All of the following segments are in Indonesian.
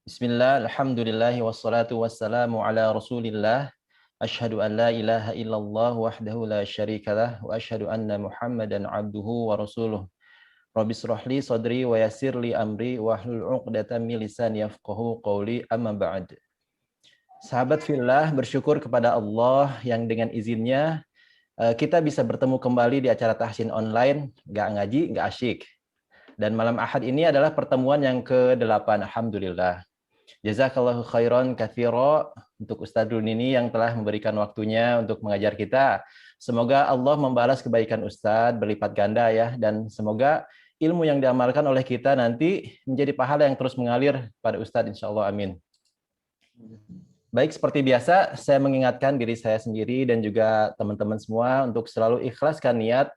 Bismillah, alhamdulillah, wassalatu wassalamu ala rasulillah. Ashhadu an la ilaha illallah wahdahu la syarikalah wa ashhadu anna Muhammadan abduhu wa rasuluh. Rabbi shrahli sadri wa yassirli amri wahlul 'uqdatam min lisani yafqahu qawli, amma ba'd. Sahabat fillah, bersyukur kepada Allah yang dengan izinnya kita bisa bertemu kembali di acara tahsin online, nggak ngaji, nggak asyik. Dan malam Ahad ini adalah pertemuan yang ke-8, alhamdulillah. Jazakallahu khairan katsira untuk Ustadz Rudin ini yang telah memberikan waktunya untuk mengajar kita. Semoga Allah membalas kebaikan Ustadz berlipat ganda ya, dan semoga ilmu yang diamalkan oleh kita nanti menjadi pahala yang terus mengalir pada Ustadz, insya Allah, amin. Baik, seperti biasa saya mengingatkan diri saya sendiri dan juga teman-teman semua untuk selalu ikhlaskan niat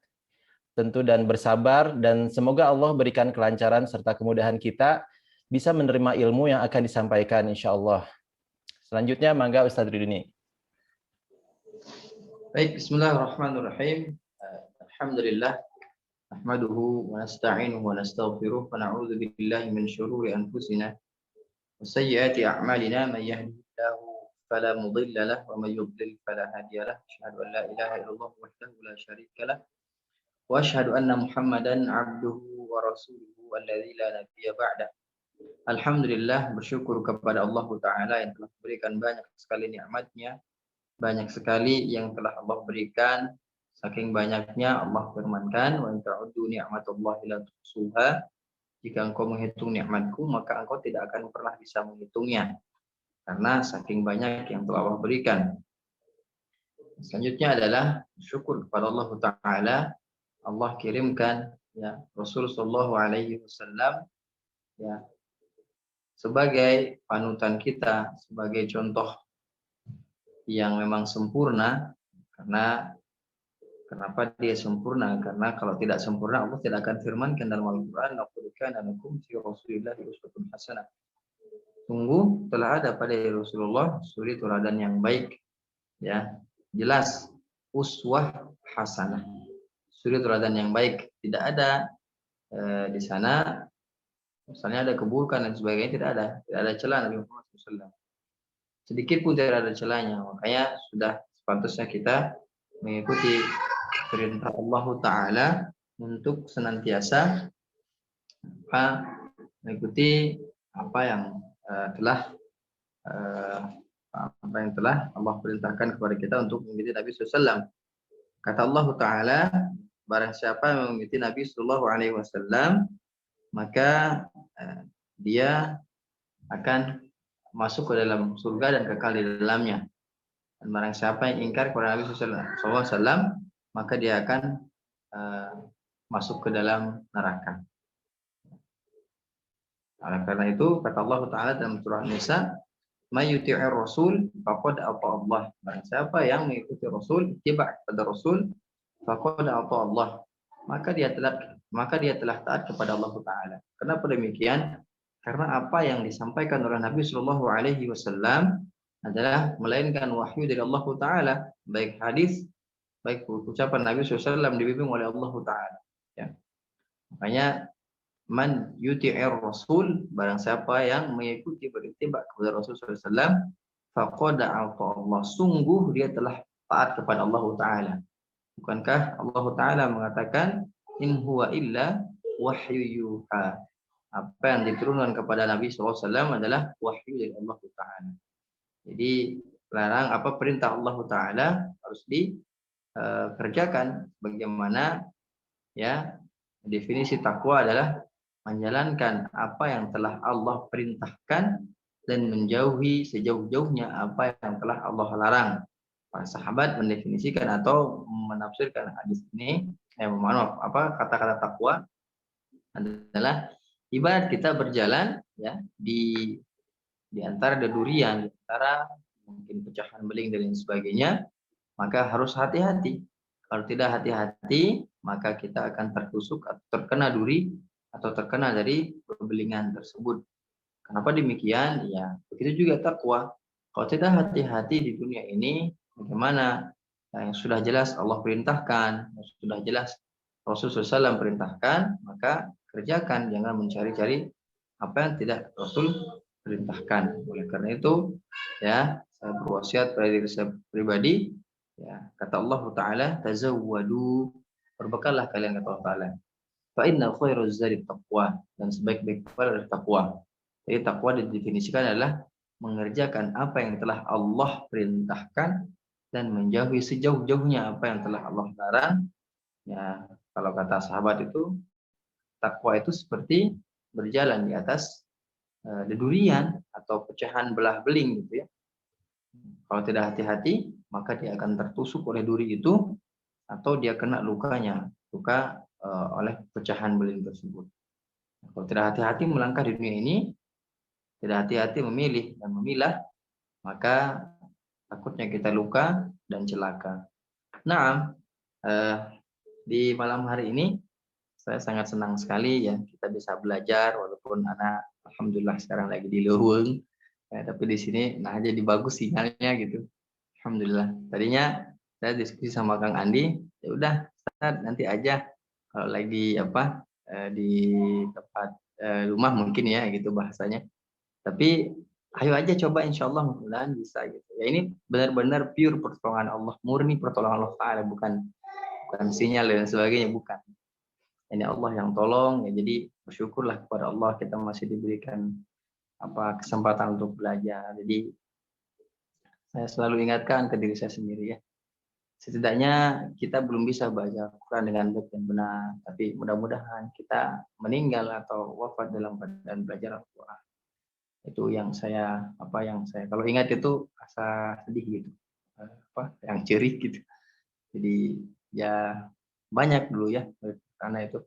tentu dan bersabar, dan semoga Allah berikan kelancaran serta kemudahan kita bisa menerima ilmu yang akan disampaikan, insya Allah. Selanjutnya, mangga Ustadz Ridhini. Baik, bismillahirrahmanirrahim. Alhamdulillah, nahmaduhu wa nasta'inuhu wa nastaghfiruh wa na'udzu billahi min syururi anfusina wa sayyiati a'malina, man yahdihillahu fala mudilla lahu wa man yudlil fala hadiya lahu. Asyhadu an la ilaha illallah wahdahu la syarika lahu wa asyhadu anna Muhammadan 'abduhu wa rasuluhu alladzi la nabiyya ba'da. Alhamdulillah, bersyukur kepada Allah Ta'ala yang telah memberikan banyak sekali nikmatnya, banyak sekali yang telah Allah berikan. Saking banyaknya Allah firmankan, wa in ta'uddu ni'matallahi la tuhsuha. Jika engkau menghitung nikmatku, maka engkau tidak akan pernah bisa menghitungnya, karena saking banyak yang telah Allah berikan. Selanjutnya adalah syukur kepada Allah Ta'ala. Allah kirimkan ya Rasul sallallahu alaihi wasallam ya sebagai panutan kita, sebagai contoh yang memang sempurna. Karena kenapa dia sempurna? Karena kalau tidak sempurna, Allah tidak akan firmankan dalam Al-Quran, laqad kana lakum fi rasulillahi uswatun hasanah. Sungguh telah ada pada Rasulullah suri teladan yang baik. Ya, jelas uswah hasanah, suri teladan yang baik. Tidak ada di sana misalnya ada keburukan dan sebagainya, tidak ada celah Nabi Muhammad SAW. Sedikit pun tidak ada celahnya. Makanya sudah sepatutnya kita mengikuti perintah Allah Ta'ala untuk senantiasa mengikuti apa yang telah Allah perintahkan kepada kita untuk mengikuti Nabi SAW. Kata Allah Ta'ala, barang siapa yang mengikuti Nabi SAW, maka dia akan masuk ke dalam surga dan kekal di dalamnya. Dan barang siapa yang ingkar kepada Nabi SAW, maka dia akan masuk ke dalam neraka. Oleh karena itu, kata Allah Ta'ala dalam surah Nisa, may yuti'ir rasul faqad ata Allah. Barang siapa yang mengikuti Rasul, tiba kepada Rasul, faqad ata Allah, maka dia telah taat kepada Allah Ta'ala. Kenapa demikian? Karena apa yang disampaikan oleh Nabi Shallallahu Alaihi Wasallam adalah melainkan wahyu dari Allah Ta'ala, baik hadis, baik ucapan Nabi SAW dibimbing oleh Allah Ta'ala. Ya. Makanya man yuti'ir rasul, barang siapa yang mengikuti beritiba kepada Rasul SAW, faqad ata Allah, sungguh dia telah taat kepada Allah Ta'ala. Bukankah Allah Ta'ala mengatakan in huwa illa wahyu yuha, apa yang diturunkan kepada Nabi SAW adalah wahyu dari Allah Ta'ala. Jadi larang apa perintah Allah Ta'ala harus dikerjakan. Bagaimana ya definisi takwa adalah menjalankan apa yang telah Allah perintahkan dan menjauhi sejauh-jauhnya apa yang telah Allah larang. Para sahabat mendefinisikan atau menafsirkan hadis ini, kata-kata takwa adalah ibarat kita berjalan ya di antara dedurian, di antara mungkin pecahan beling dan lain sebagainya, maka harus hati-hati. Kalau tidak hati-hati, maka kita akan tertusuk atau terkena duri atau terkena dari bebelingan tersebut. Kenapa demikian? Ya, begitu juga takwa. Kalau tidak hati-hati di dunia ini, bagaimana? Yang sudah jelas Allah perintahkan, yang sudah jelas Rasulullah SAW perintahkan, maka kerjakan, jangan mencari-cari apa yang tidak Rasul perintahkan. Oleh karena itu, ya, saya berwasiat pada diri saya pribadi, ya, kata Allah Taala, tazawwadu, berbekallah kalian, kata Allah Taala. Fa inna khairaz zadi taqwa, dan sebaik-baik bekal adalah takwa. Jadi takwa didefinisikan adalah mengerjakan apa yang telah Allah perintahkan dan menjauhi sejauh-jauhnya apa yang telah Allah larang. Ya, kalau kata sahabat itu, takwa itu seperti berjalan di atas dedurian atau pecahan belah beling gitu ya. Kalau tidak hati-hati, maka dia akan tertusuk oleh duri itu atau dia kena lukanya, luka oleh pecahan beling tersebut. Kalau tidak hati-hati melangkah di dunia ini, tidak hati-hati memilih dan memilah, maka takutnya kita luka dan celaka. Nah, di malam hari ini saya sangat senang sekali ya kita bisa belajar, walaupun anak alhamdulillah sekarang lagi di Leuweung, ya, tapi di sini nah jadi bagus sinyalnya gitu. Alhamdulillah. Tadinya saya diskusi sama Kang Andi, ya udah Ustaz, nanti aja kalau lagi di tempat rumah mungkin ya gitu bahasanya. Tapi ayo aja coba, insya Allah mudah-mudahan bisa gitu. Ya ini benar-benar pure pertolongan Allah, murni pertolongan Allah Taala, bukan sinyal dan sebagainya, bukan. Ini Allah yang tolong, ya jadi bersyukurlah kepada Allah kita masih diberikan kesempatan untuk belajar. Jadi saya selalu ingatkan ke diri saya sendiri ya. Setidaknya kita belum bisa baca Quran dengan baik dan benar, tapi mudah-mudahan kita meninggal atau wafat dalam keadaan belajar Al-Quran. Itu yang saya kalau ingat itu rasa sedih gitu, yang cerih gitu. Jadi ya banyak dulu ya, karena itu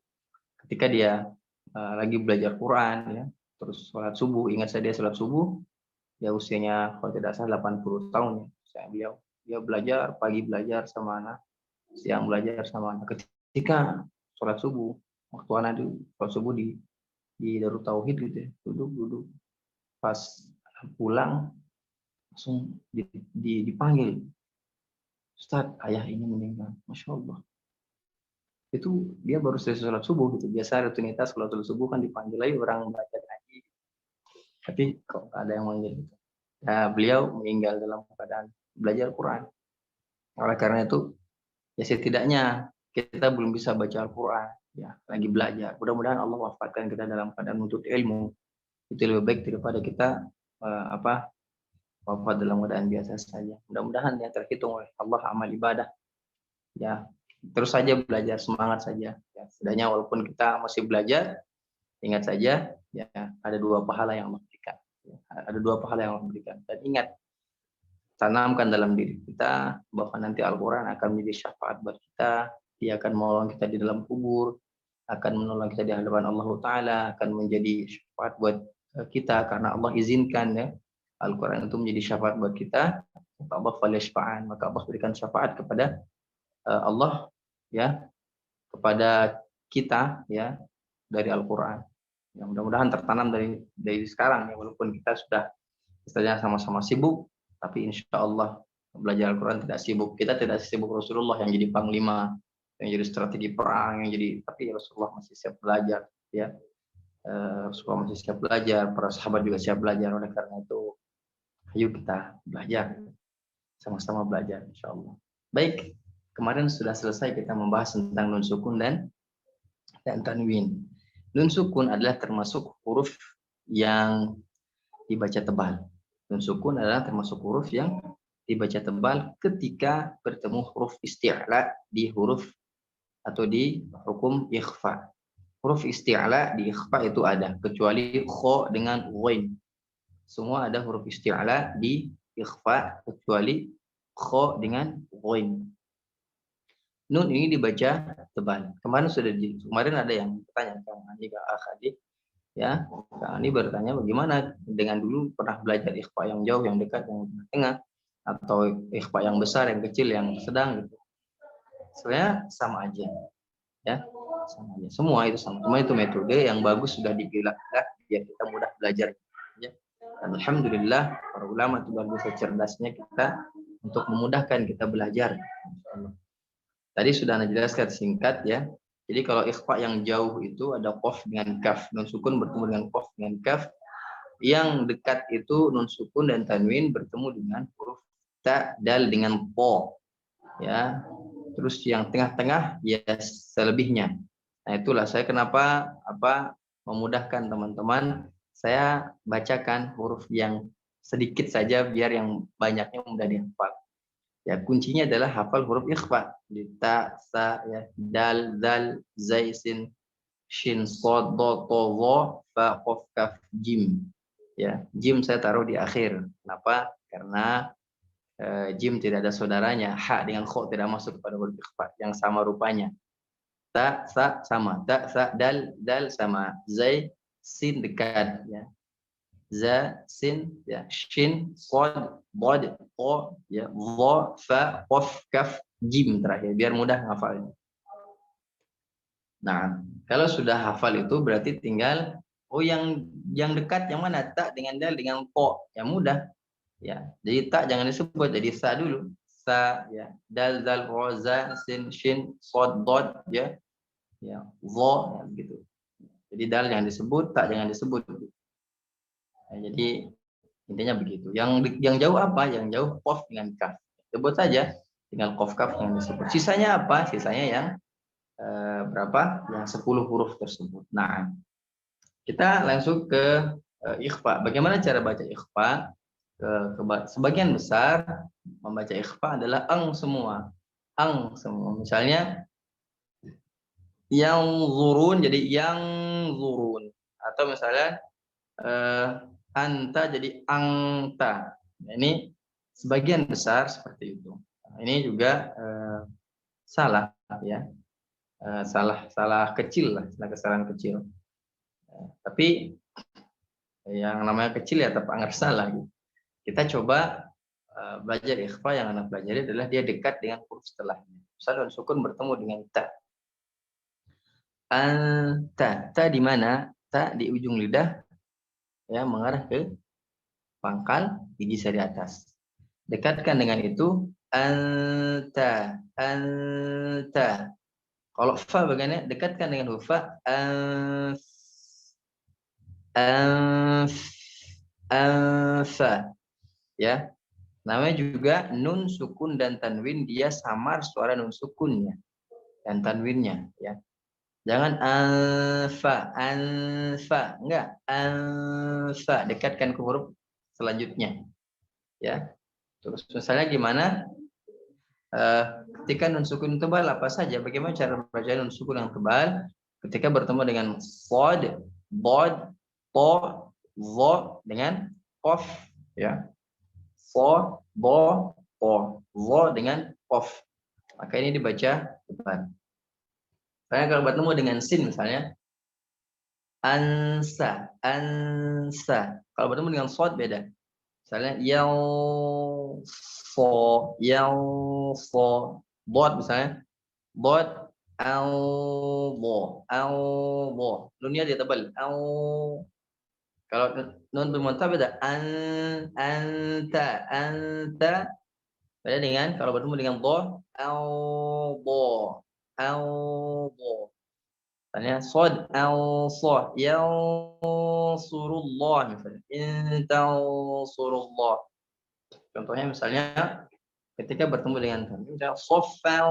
ketika dia lagi belajar Quran ya, terus sholat subuh, ingat saya dia sholat subuh, dia usianya kalau tidak salah 80 tahun ya, saya dia belajar pagi, belajar sama anak, siang belajar sama anak. Ketika sholat subuh, waktu anak di sholat subuh di Darut Tauhid gitu ya, duduk pas pulang langsung dipanggil, Ustaz, ayah ini meninggal. Masya Allah. Itu dia baru selesai sholat subuh gitu. Biasa rutinitas kalau sholat subuh kan dipanggil lagi orang belajar ngaji. Tapi kok ada yang manggil gitu. Nah, beliau meninggal dalam keadaan belajar Quran. Oleh karena itu, ya setidaknya kita belum bisa baca Al-Quran, ya lagi belajar. Mudah-mudahan Allah wafatkan kita dalam keadaan menuntut ilmu. Itu lebih baik daripada kita wafat dalam keadaan biasa saja. Mudah-mudahan ya terhitung oleh Allah amal ibadah. Ya, terus saja belajar, semangat saja. Ya, setidaknya walaupun kita masih belajar, ingat saja ya ada 2 pahala yang Allah berikan. Ya, ada 2 pahala yang Allah berikan. Dan ingat, tanamkan dalam diri kita bahwa nanti Al-Quran akan menjadi syafaat buat kita. Dia akan menolong kita di dalam kubur, akan menolong kita di hadapan Allah Ta'ala, akan menjadi syafaat buat kita karena Allah izinkan ya Al-Quran itu menjadi syafaat buat kita. Kata Allah falyashfa'an, maka Allah berikan syafaat kepada Allah ya, kepada kita ya dari Al-Quran. Ya, mudah-mudahan tertanam dari sekarang ya, walaupun kita sudah istilahnya sama-sama sibuk, tapi insya Allah belajar Al-Quran tidak sibuk. Kita tidak sibuk Rasulullah yang jadi panglima, yang jadi strategi perang, tapi Rasulullah masih siap belajar ya. Rasulullah masih siap belajar, para sahabat juga siap belajar. Oleh karena itu ayo kita belajar, sama-sama belajar insya Allah. Baik, kemarin sudah selesai kita membahas tentang nun sukun dan tanwin. Nun sukun adalah termasuk huruf yang dibaca tebal. Nun sukun adalah termasuk huruf yang dibaca tebal ketika bertemu huruf isti'la di huruf atau di hukum ikhfa. Huruf isti'la di ikhfa itu ada, kecuali kho dengan ghain. Semua ada huruf isti'la di ikhfa kecuali kho dengan ghain. Nun ini dibaca tebal. Kemarin ada yang bertanya, Kang Andi, Kang Akhadi, ya, Kang Andi bertanya bagaimana dengan dulu pernah belajar ikhfa yang jauh, yang dekat, yang tengah, atau ikhfa yang besar, yang kecil, yang sedang gitu. Sebenarnya sama aja, ya, sama aja. Semua itu sama. Cuma itu metode yang bagus sudah dipilah-pilah biar kita mudah belajar. Ya. Dan alhamdulillah para ulama itu bagus cerdasnya kita untuk memudahkan kita belajar. Tadi sudah Anda jelaskan singkat ya. Jadi kalau ikhfa yang jauh itu ada qaf dengan kaf. Nun sukun bertemu dengan qaf dengan kaf. yang dekat itu nun sukun dan tanwin bertemu dengan huruf ta, dal dengan po, ya. Terus yang tengah-tengah ya selebihnya. Nah, itulah saya kenapa memudahkan teman-teman, saya bacakan huruf yang sedikit saja biar yang banyaknya mudah dihafal. Ya, kuncinya adalah hafal huruf ikhfa. Di ta, sa, ya, dal, zal, zai, sin, shin, sod, do, to, wo, fa, qaf, kaf, jim. Ya, jim saya taruh di akhir. Kenapa? Karena jim tidak ada saudaranya. Ha dengan kho tidak masuk pada huruf ikhfa yang sama rupanya. Ta, sa sama. Ta, sa, dal, dal sama. Zai, sin dekat. Ya. Za, sin, ya, shin, sod, bod, o, ya, vo, fa, qaf, kaf, jim terakhir biar mudah hafalnya. Nah, kalau sudah hafal itu berarti tinggal yang dekat yang mana, tak dengan dal dengan po, yang mudah. Ya, jadi tak jangan disebut, jadi sa dulu. Sa, ya, dal, zal, ro, za, sin, shin, sod, bod, ya, ya, vo, ya, begitu. Jadi dal jangan disebut, tak jangan disebut. Nah, jadi intinya begitu. Yang jauh apa? Yang jauh qaf dengan kaf. Sebut saja tinggal qaf kaf yang disebut. Sisanya apa? Sisanya yang berapa? Yang 10 huruf tersebut. Nah, kita langsung ke ikhfa. Bagaimana cara baca ikhfa? Sebagian besar membaca ikhfa adalah ang semua. Ang semua. Misalnya yang zurun jadi yang zurun. Atau misalnya anta jadi angta. Nah, ini sebagian besar seperti itu. Nah, ini juga salah, ya, salah kecil lah, kesalahan kecil. Tapi yang namanya kecil ya tetap anggap salah. Gitu. Kita coba belajar ikhfa, yang anak pelajari adalah dia dekat dengan huruf setelahnya. Misalnya sukun bertemu dengan ta. Ta di mana? Ta di ujung lidah, ya, mengarah ke pangkal gigi seri atas. Dekatkan dengan itu anta. Kalau fa bagaimana? Dekatkan dengan huruf fa anfa. Ya. Namanya juga nun sukun dan tanwin, dia samar suara nun sukunnya dan tanwinnya, ya. Jangan anfa, enggak, anfa, dekatkan ke huruf selanjutnya, ya. Terus misalnya gimana? Ketika nun sukun tebal apa saja? Bagaimana cara membaca nun sukun yang tebal? Ketika bertemu dengan sod, bod, to, vo dengan kof, ya. Fo, bo, po, vo dengan kof. Maka ini dibaca tebal. Karena kalau bertemu dengan sin misalnya, ansa. Kalau bertemu dengan sod beda. Misalnya fo, bot misalnya, bot bo. Nunnya dia tebal. Kalau nun bermuntah beda. Anta. Beda dengan kalau bertemu dengan bo. Misalnya sod al-soh yansurullah misalnya intansurullah. Contohnya misalnya ketika bertemu dengan tanwin misalnya sofa.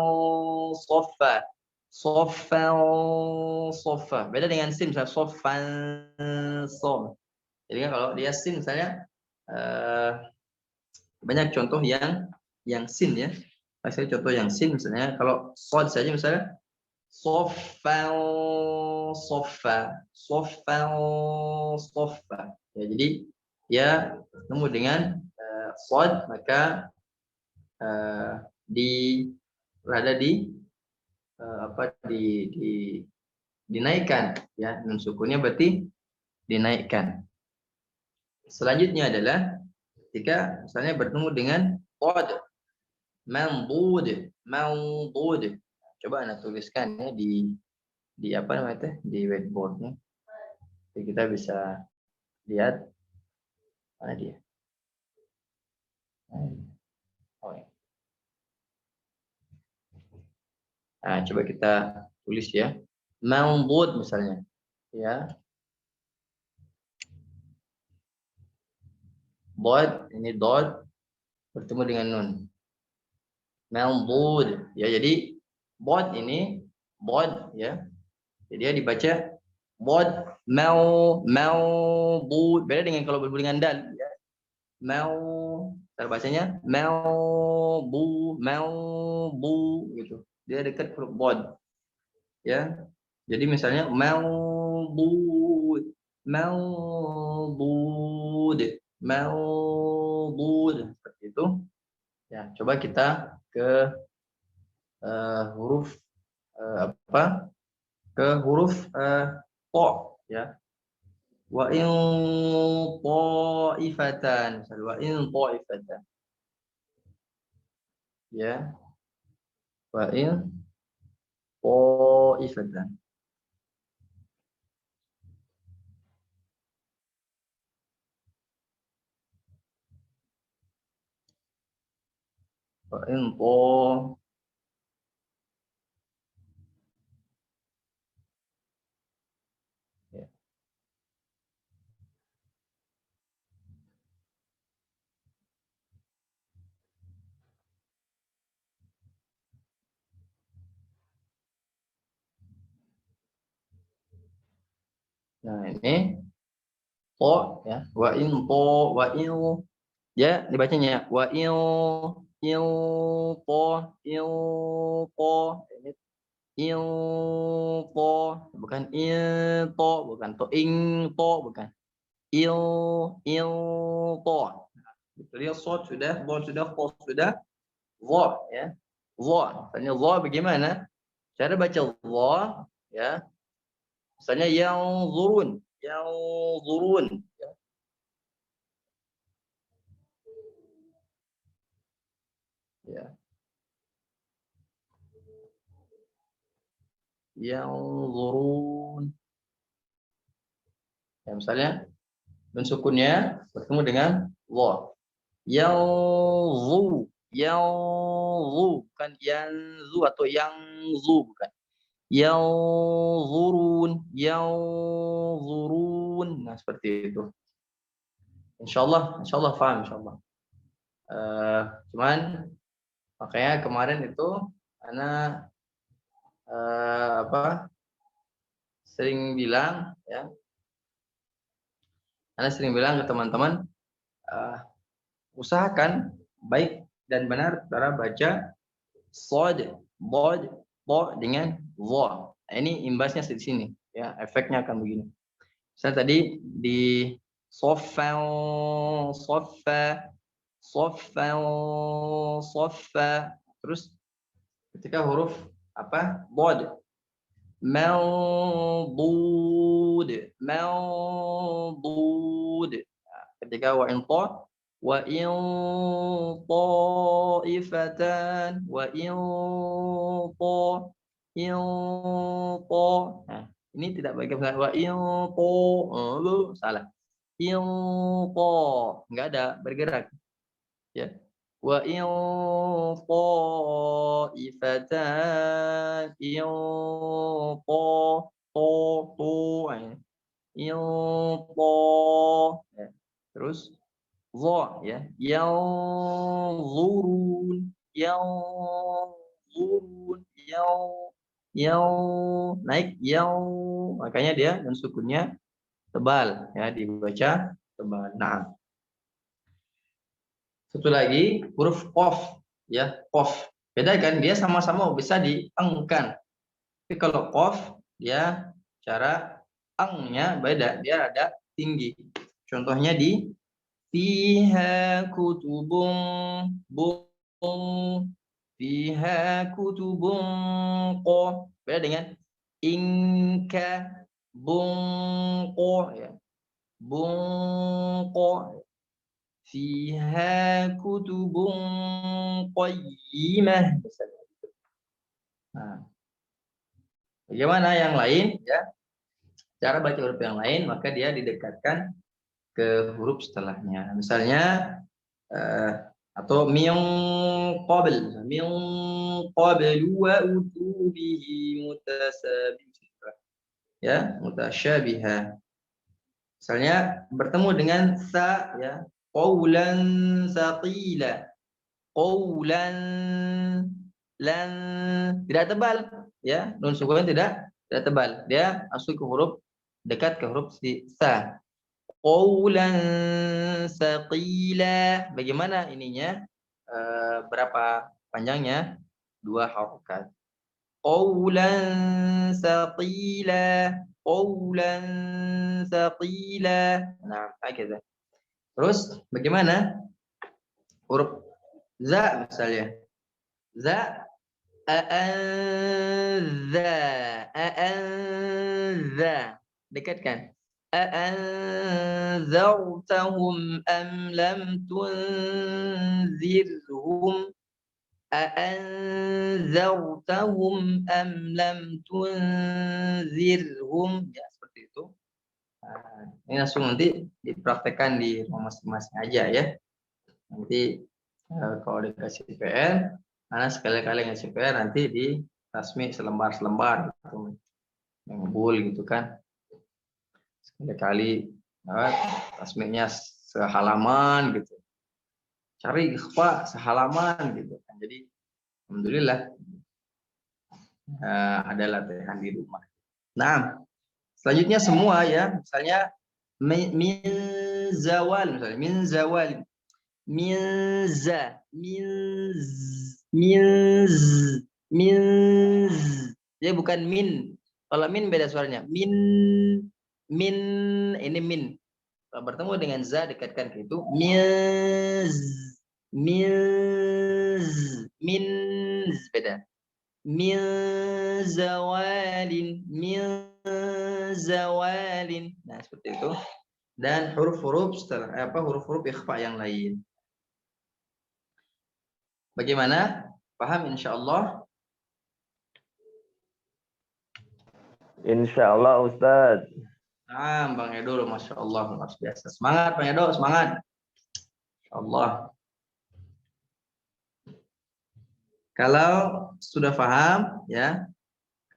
Beda dengan sin misalnya sofan som. Jadi kan kalau dia sin misalnya banyak contoh yang sin, ya. Saya contoh yang sin misalnya kalau sod saja misalnya sofa. Ya, jadi ya ketemu dengan sod maka berada di dinaikkan, ya, nun sukunnya berarti dinaikkan. Selanjutnya adalah ketika misalnya bertemu dengan qad, mandud. Coba Anda tuliskan ya di apa namanya di whiteboardnya. Jadi kita bisa lihat mana dia. Oh, ya. Nah, coba kita tulis ya. Mandud misalnya, ya. Bod, ini dot bertemu dengan nun. Maldud. Ya, jadi bod ini bod ya. Jadi dia dibaca bod maldud. Beda dengan kalau berhubung dengan dal ya. Mal, cara bacanya melbu gitu. Dia dekat huruf bod ya. Jadi misalnya melbud seperti itu. Ya, coba kita ke huruf apa? Ke huruf to ya. Wa in ta'ifatan, misalnya wa in ta'ifatan. Ya. Wa in ta'ifatan. Wa in ya. Nah, ini to ya. Wa in ya dibacanya wa in to ini in to bukan in to bukan to ing to bukan in to. Itu dia short sudah, bo sudah, ko sudah, dha ya. Dha. Misalnya dha bagaimana? Cara baca dha ya. Misalnya yang zurun ya. Ya. Yang zurun. Ya, misalnya nun sukunnya bertemu dengan dha. Yang zu bukan yang zu atau yang zu bukan. Yang zurun. Nah, seperti itu. Insyaallah paham insyaallah. Cuman makanya kemarin itu ana sering bilang ya. Ana sering bilang ke teman-teman usahakan baik dan benar cara baca shad, bod, to dengan dha. Nah, ini imbasnya di sini ya, efeknya akan begini. Saya tadi di soffa terus ketika huruf apa? Bod. Maldud. Nah, ketika wa in ta wa in ta'ifatan wa in ta. Nah, ini tidak bagaimana wa in ta salah. In ta enggak ada bergerak ya. Wa in ta'ifatan in in ya. Terus dha ya. Yang naik makanya dia dan sukunnya tebal ya, dibaca tebal. Nah, satu lagi huruf qaf ya, qaf. Beda kan, dia sama-sama bisa diengkan. Tapi kalau qaf dia cara engnya beda, dia ada tinggi. Contohnya di fiha kutubun fiha kutubun qaf. Beda dengan inka bunqo ya. Bunqo fiha kutubun qayyimah. Nah, bagaimana yang lain ya? Cara baca huruf yang lain maka dia didekatkan ke huruf setelahnya. Misalnya atau min qabl wa utubihi mutasabihah. Ya, mutasyabiha. Misalnya bertemu dengan sa ya, Qawlan thaqila. Qawlan lan tidak tebal ya, nun sukun tidak tebal, dia masuk ke huruf dekat ke huruf sa. Qawlan thaqila. Bagaimana ininya? Berapa panjangnya? 2 harokat. Qawlan thaqila. Qawlan thaqila. Nah, kayak. Terus bagaimana huruf za misalnya? Za a'adza. A'adza. Dekat kan? A'anzartahum am lam tunzirhum. A'anzartahum am lam tunzirhum. Ya, seperti itu. Nah, ini langsung nanti dipraktekkan di rumah masing-masing aja ya. Nanti kalau dikasih PR, Anak sekali-kali ngasih PR nanti di tasmi selembar-selembar gitu. Mengbul gitu kan. Sekali-kali tasminya sehalaman gitu. Cari ikhfa sehalaman gitu kan. Jadi alhamdulillah ada latihan di rumah. Nah, selanjutnya semua ya, misalnya min zawal misalnya, min zawal, min za, min dia bukan min. Kalau min beda suaranya, min ini min. Kalau bertemu dengan za dekatkan ke itu, min beda. Min zawalin. Nah, seperti itu. Dan huruf-huruf setelah huruf-huruf ikhfa yang lain. Bagaimana? Paham insyaallah? Insyaallah Ustaz. Nah, Bang Edo, Masya Allah, luar biasa. Semangat Bang Edo, semangat. Allah. Kalau sudah paham, ya.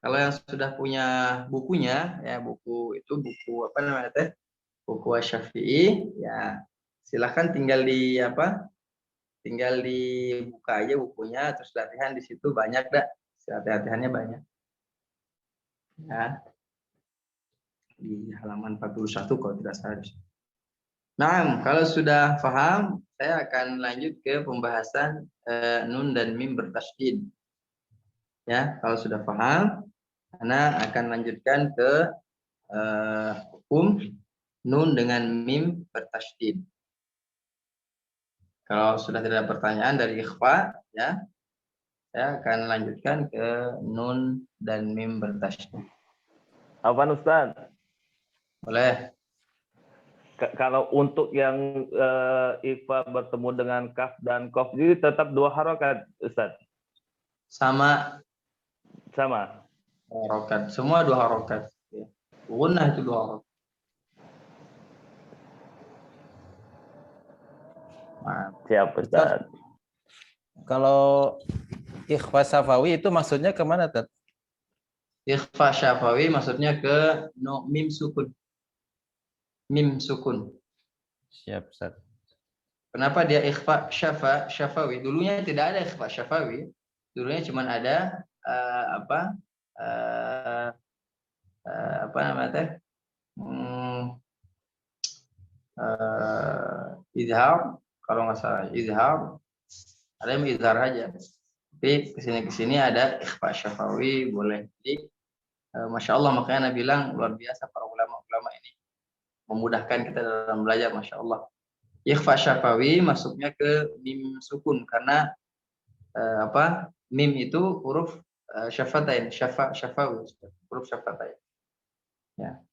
Kalau yang sudah punya bukunya, ya buku itu buku apa namanya teh? Buku Asy-Syafi'i, ya silahkan tinggal tinggal dibuka aja bukunya, terus latihan di situ banyak dah. Latihannya banyak. Ya. Di halaman 41 kalau tidak salah. Nah, kalau sudah paham, saya akan lanjut ke pembahasan nun dan mim bertasydid. Ya, kalau sudah paham, Ana akan lanjutkan ke hukum nun dengan mim bertasydid. Kalau sudah tidak ada pertanyaan dari ikhfa, ya, saya akan lanjutkan ke nun dan mim bertasydid. Apaan Ustaz? Boleh. Kalau untuk yang ikhfa bertemu dengan kaf dan kof jadi tetap 2 harokat Ustaz? Sama. Harokat. Semua 2 harokat. Gunnah itu 2 harokat. Siap Ustaz. Kalau ikhfa syafawi itu maksudnya kemana, Tat? Ikhfa syafawi maksudnya ke mim sukun. Mim sukun. Siap, Ustaz. Kenapa dia ikhfa syafawi? Dulunya tidak ada ikhfa syafawi. Dulunya cuma ada apa namanya teh? Izhar, kalau nggak salah izhar. Ada yang izhar aja. Tapi kesini ada ikhfa syafawi boleh. Jadi Masya Allah, makanya Anda bilang luar biasa para ulama-ulama ini memudahkan kita dalam belajar, Masya Allah. Ikhfa syafawi masuknya ke mim sukun karena mim itu huruf syafatain, syafawi, huruf syafatain. Ya.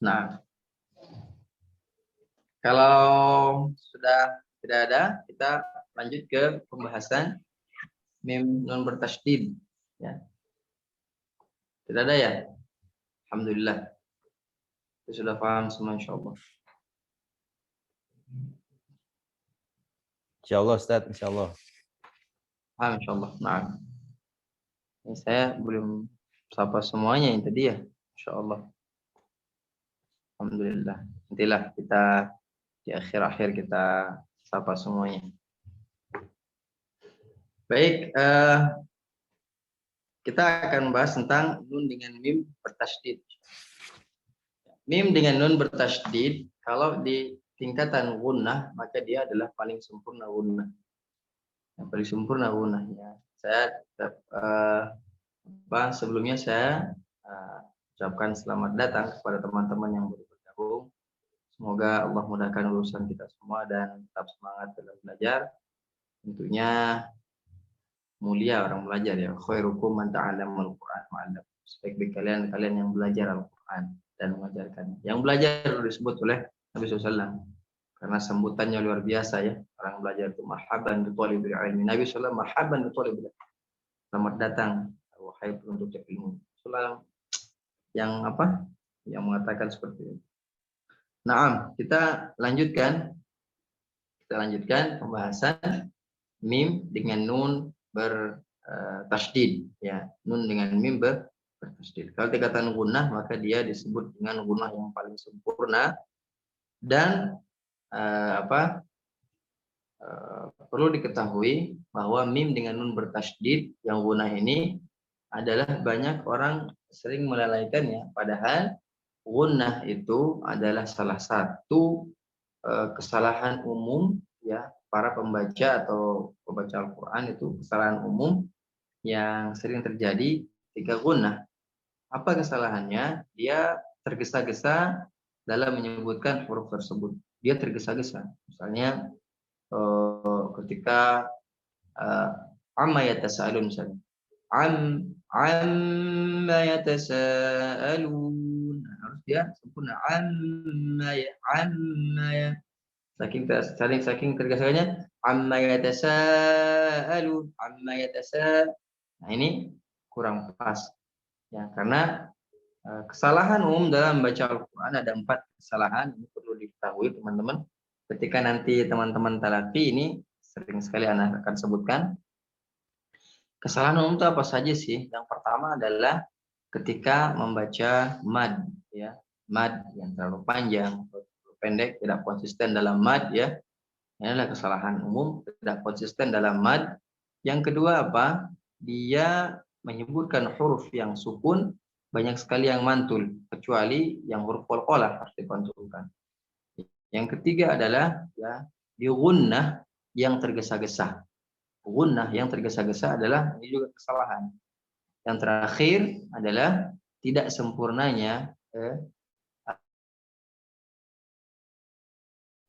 Nah, kalau sudah tidak ada, kita lanjut ke pembahasan mim nun bertasydid. Ya. Tidak ada ya? Alhamdulillah. Kita sudah paham semua insyaallah. Insyaallah Ustaz, insyaallah. Paham insyaallah. Nah. Ini saya belum sapa semuanya yang tadi ya. Insyaallah. Alhamdulillah. Nantilah kita di akhir-akhir kita sapa semuanya. Baik, kita akan membahas tentang nun dengan mim bertasydid. Mim dengan nun bertasydid, kalau di tingkatan gunnah, maka dia adalah paling sempurna gunnah. Yang paling sempurna gunnahnya. Saya sebelumnya saya ucapkan selamat datang kepada teman-teman yang baru bergabung. Semoga Allah mudahkan urusan kita semua dan tetap semangat dalam belajar. Tentunya mulia orang belajar ya. Khairukum man ta'allamal Qur'an ma'allam. Sebaik-baik kalian yang belajar Al-Qur'an dan mengajarkan. Yang belajar disebut oleh Nabi SAW. Karena sambutannya luar biasa ya. Orang belajar itu marhaban bi thalibil ilmi. Nabi SAW marhaban bi thalibil ilmi. Selamat datang wahai penuntut ilmu. SAW yang apa? Yang mengatakan seperti itu. Nah, kita lanjutkan pembahasan mim dengan nun bertasydid ya. Nun dengan mim bertasydid. Kalau tingkatan gunnah maka dia disebut dengan gunnah yang paling sempurna dan perlu diketahui bahwa mim dengan nun bertasydid yang gunnah ini adalah banyak orang sering melalaikannya, padahal gunnah itu adalah salah satu kesalahan umum ya para pembaca atau pembaca Al-Qur'an, itu kesalahan umum yang sering terjadi ketika gunnah. Apa kesalahannya? Dia tergesa-gesa dalam menyebutkan huruf tersebut. Dia tergesa-gesa. Misalnya ketika amma yatasaalun misalnya. Amma yatasaalun. Harus dia sempurna. Amma ya. Saking tergesa-gesanya amma yatasaalun. Nah, ini kurang pas. Ya, karena kesalahan umum dalam membaca Al-Qur'an ada 4 kesalahan. Ini perlu diketahui teman-teman. Ketika nanti teman-teman talaki ini sering sekali anak akan sebutkan. Kesalahan umum itu apa saja sih? Yang pertama adalah ketika membaca mad ya. Mad yang terlalu panjang, terlalu pendek, tidak konsisten dalam mad ya. Ini adalah kesalahan umum, tidak konsisten dalam mad. Yang kedua apa? Dia menyebutkan huruf yang sukun banyak sekali yang mantul, kecuali yang huruf qalqalah harus dipantulkan. Yang ketiga adalah ya di gunnah yang tergesa-gesa. Gunnah yang tergesa-gesa adalah ini juga kesalahan. Yang terakhir adalah tidak sempurnanya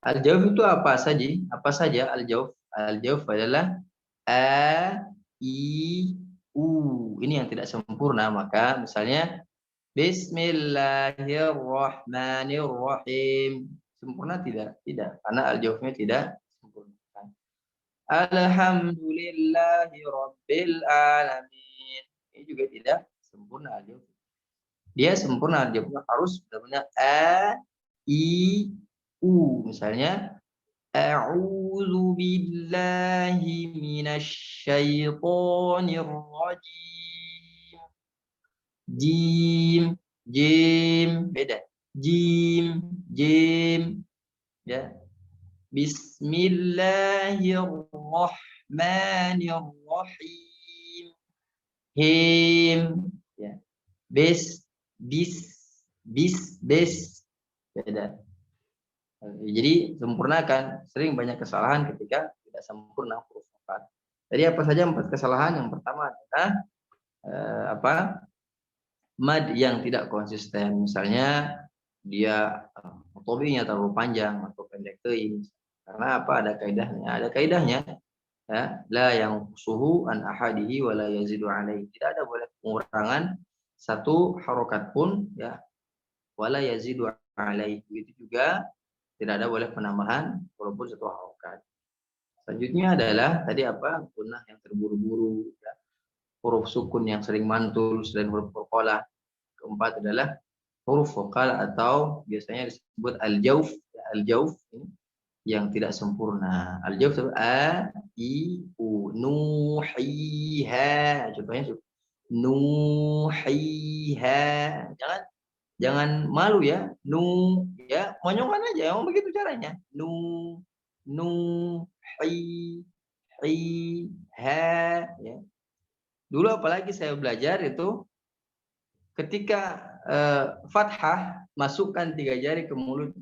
al-jawf itu apa saja? Apa saja al-jawf? Al-jawf adalah a, i, u. Ini yang tidak sempurna. Maka misalnya Bismillahirrahmanirrahim. Sempurna tidak? Tidak. Karena al-jawfnya tidak sempurna. Alhamdulillahi Rabbil Alamin. Ini juga tidak sempurna al-jawf. Dia sempurna al-jawfnya harus benar-benar a, i, u. Misalnya a'udzu billahi minasyaitonir rajim. Jim beda. Jim ya. Bismillahirrahmanirrahim. Him ya. Bis beda. Jadi sempurnakan. Sering banyak kesalahan ketika tidak sempurna huruf 4. Jadi apa saja 4 kesalahan? Yang pertama adalah mad yang tidak konsisten. Misalnya dia tobinya terlalu panjang atau pendek teuing. Karena apa? Ada kaidahnya. Ya, la yang suhu an ahadihi wa la yazidu alaihi. Tidak ada boleh pengurangan satu harokat pun ya, wala yazidu alaihi. Begitu juga tidak ada boleh penambahan walaupun satu harokat. Selanjutnya adalah tadi apa? Gunnah yang terburu-buru ya. Huruf sukun yang sering mantul selain huruf qalqalah. Keempat adalah huruf vokal atau biasanya disebut al-jawf ya, al-jawf yang tidak sempurna. Al-jawf itu a, i, u, nuhiha. Contohnya nuhiha. Jangan Jangan malu ya. Nu ya, monyongan aja. Emang begitu caranya. Nu hi ha ya. Dulu apalagi saya belajar itu ketika fathah masukkan 3 jari ke mulut.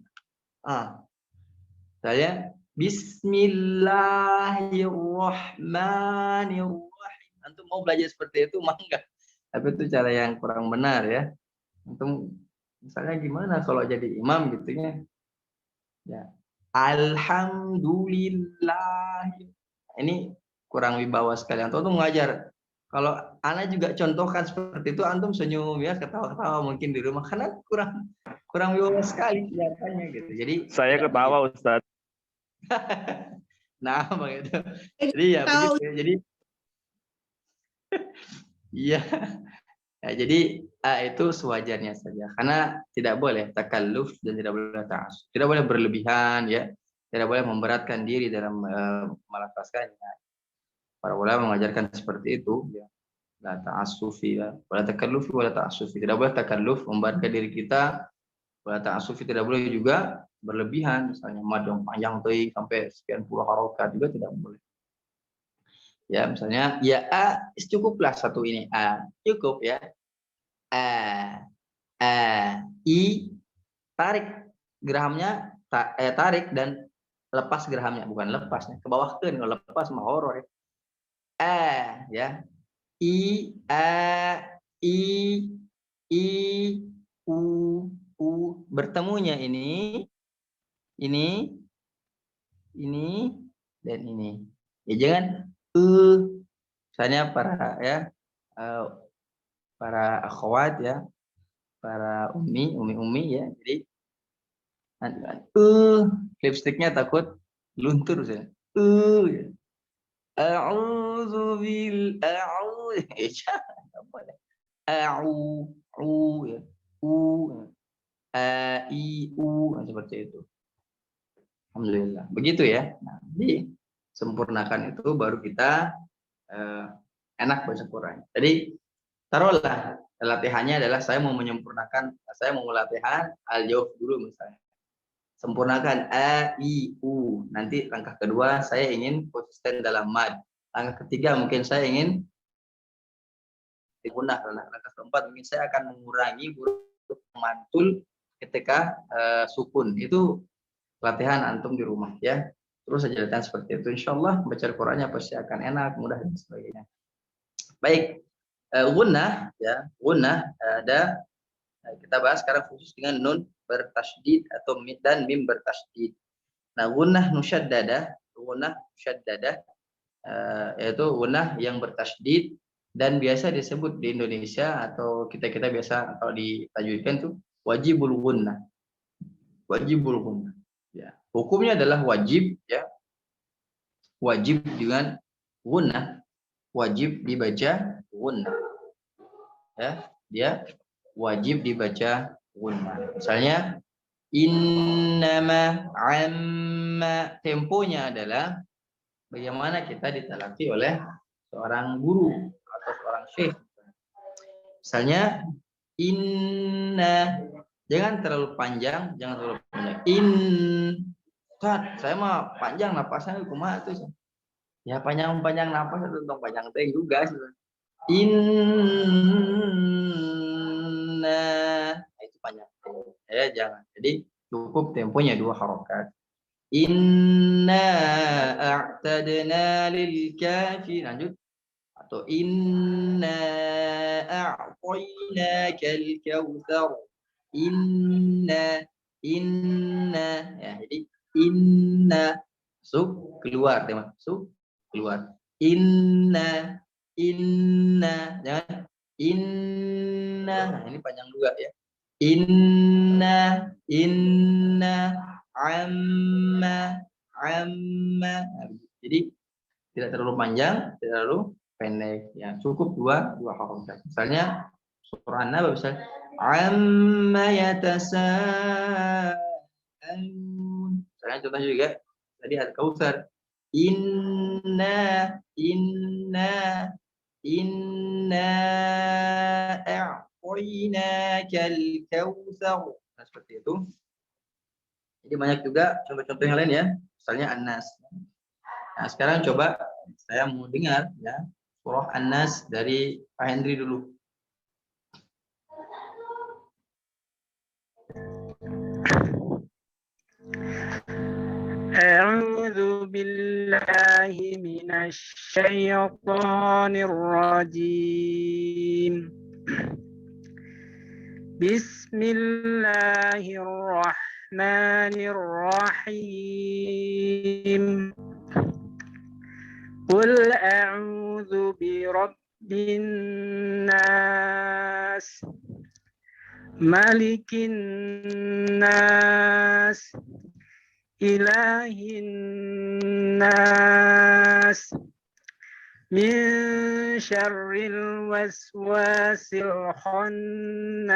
Saya Bismillahirrahmanirrahim. Antum mau belajar seperti itu mangga. Tapi itu cara yang kurang benar ya. Antum misalnya gimana kalau jadi imam gitu ya. Alhamdulillah. Ini kurang wibawa sekali. Antum tuh mengajar. Kalau ana juga contohkan seperti itu, antum senyum ya, ketawa-ketawa mungkin di rumah, karena kurang wibawa sekali kelihatannya gitu. Jadi saya ketawa Ustaz. Nah, begitu. Jadi ya begitu. Jadi iya. Ya, jadi itu sewajarnya saja. Karena tidak boleh takalluf dan tidak boleh ta'assuf. Tidak boleh berlebihan ya. Tidak boleh memberatkan diri dalam melafazkannya. Para ulama mengajarkan seperti itu ya. La ta'assufi ya. Wala takallufi wala ta'assufi. Tidak boleh takalluf memberatkan diri kita. Wala ta'assufi, tidak boleh juga berlebihan, misalnya mad yang panjang tuh sampai sekian puluh harokat juga tidak boleh. Ya, misalnya ya a cukuplah satu ini a, cukup ya. I tarik gerahamnya tarik dan lepas gerahamnya, bukan lepasnya. Ke bawah kan, kalau lepas mah horor ya. Ya. I u bertemunya ini dan ini. Ya jangan misalnya para akhwat ya, para umi ya. Jadi lipstiknya takut luntur ya. Ya. A'udzu bil ya. Seperti itu. Alhamdulillah. Begitu ya. Nah, jadi sempurnakan itu baru kita enak baca Quran. Jadi taruhlah latihannya adalah saya mau latihan al-jawf dulu misalnya. Sempurnakan a, i, u. Nanti langkah kedua saya ingin konsisten dalam mad. Langkah ketiga mungkin saya ingin digunakan. Langkah keempat mungkin saya akan mengurangi huruf mantul ketika sukun. Itu latihan antum di rumah ya. Terus saja latihan seperti itu. Insyaallah baca Al-Qur'annya pasti akan enak, mudah dan sebagainya. Baik. Gunnah ya. Gunnah ada kita bahas sekarang khusus dengan nun bertasydid atau dan mim bertasydid. Nah, gunnah musyaddadah, yaitu gunnah yang bertasydid dan biasa disebut di Indonesia atau kita biasa kalau ditajwidkan tuh wajibul gunnah. Wajibul gunnah. Ya. Hukumnya adalah wajib ya. Wajib dengan gunnah, wajib dibaca gunnah. Ya, dia wajib dibaca gunnah. Misalnya innama amma, temponya adalah bagaimana kita ditalaki oleh seorang guru atau seorang syekh. Misalnya inna, jangan terlalu panjang. Saya mah panjang napasnya kumaha tuh. Ya panjang napas itu tentang panjang teh juga. Itu panjang. Ya jangan. Jadi cukup temponya 2 harokat. Inna a'tadna lil kafir. Lanjut. Atau inna a'tainakal kautsar. Inna ya, jadi inna masuk keluar teman, masuk keluar. Inna jangan inna. Nah, ini panjang juga ya. Inna amma. Jadi tidak terlalu panjang, tidak terlalu pendek ya. Cukup dua harokat. Misalnya surah An-Naba misalnya amma yatasaalun. Misalnya contohnya juga tadi Al-Kautsar. Inna a'tainakal kautsar. Nah, seperti itu. Jadi banyak juga contoh-contoh yang lain ya. Misalnya An-Nas. Nah, sekarang coba saya mau dengar ya surah An-Nas dari Pak Hendri dulu. أعوذ بالله من الشيطان الرجيم بسم الله الرحمن الرحيم قل أعوذ برب الناس ملك الناس إله الناس من شر الوسواس الخناس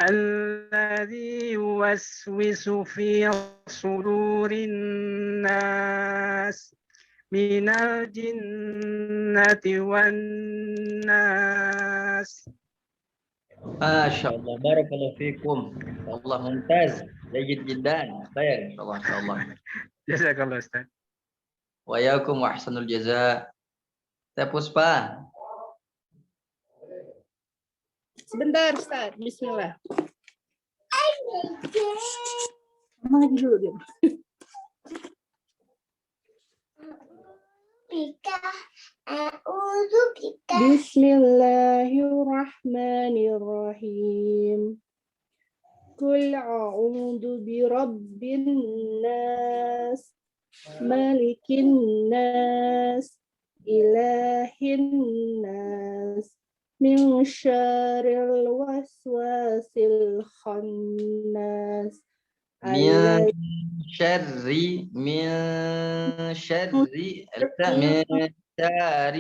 الذي يوسوس في صدور الناس من الجنة والناس. Masya Allah, barakallahu fikum. Allah mumtaz, jayid jiddan. Baik, insyaallah, insyaallah. Jazakallah Ustaz. Wa yakum wa ahsanul jaza. Teh Puspa. Sebentar Ustaz, bismillah. Mama lagi dulu dia. Bismillahirrahmanirrahim. Qul a'udzu birabbin nas, malikin nas, ilahin nas, min syarril waswasil khannas. Min syarri min syari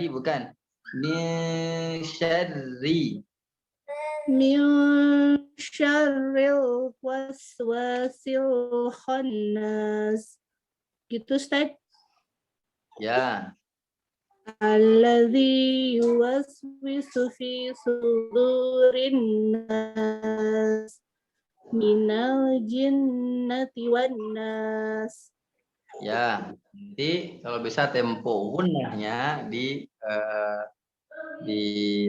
bukan. Min syarri. Min syarril waswasil khannas. Gitu Ustaz. Ya. Alladzi yuwaswisu fi sudurin nas minal jinnati wan nas. Ya. Nanti kalau bisa tempo gunnahnya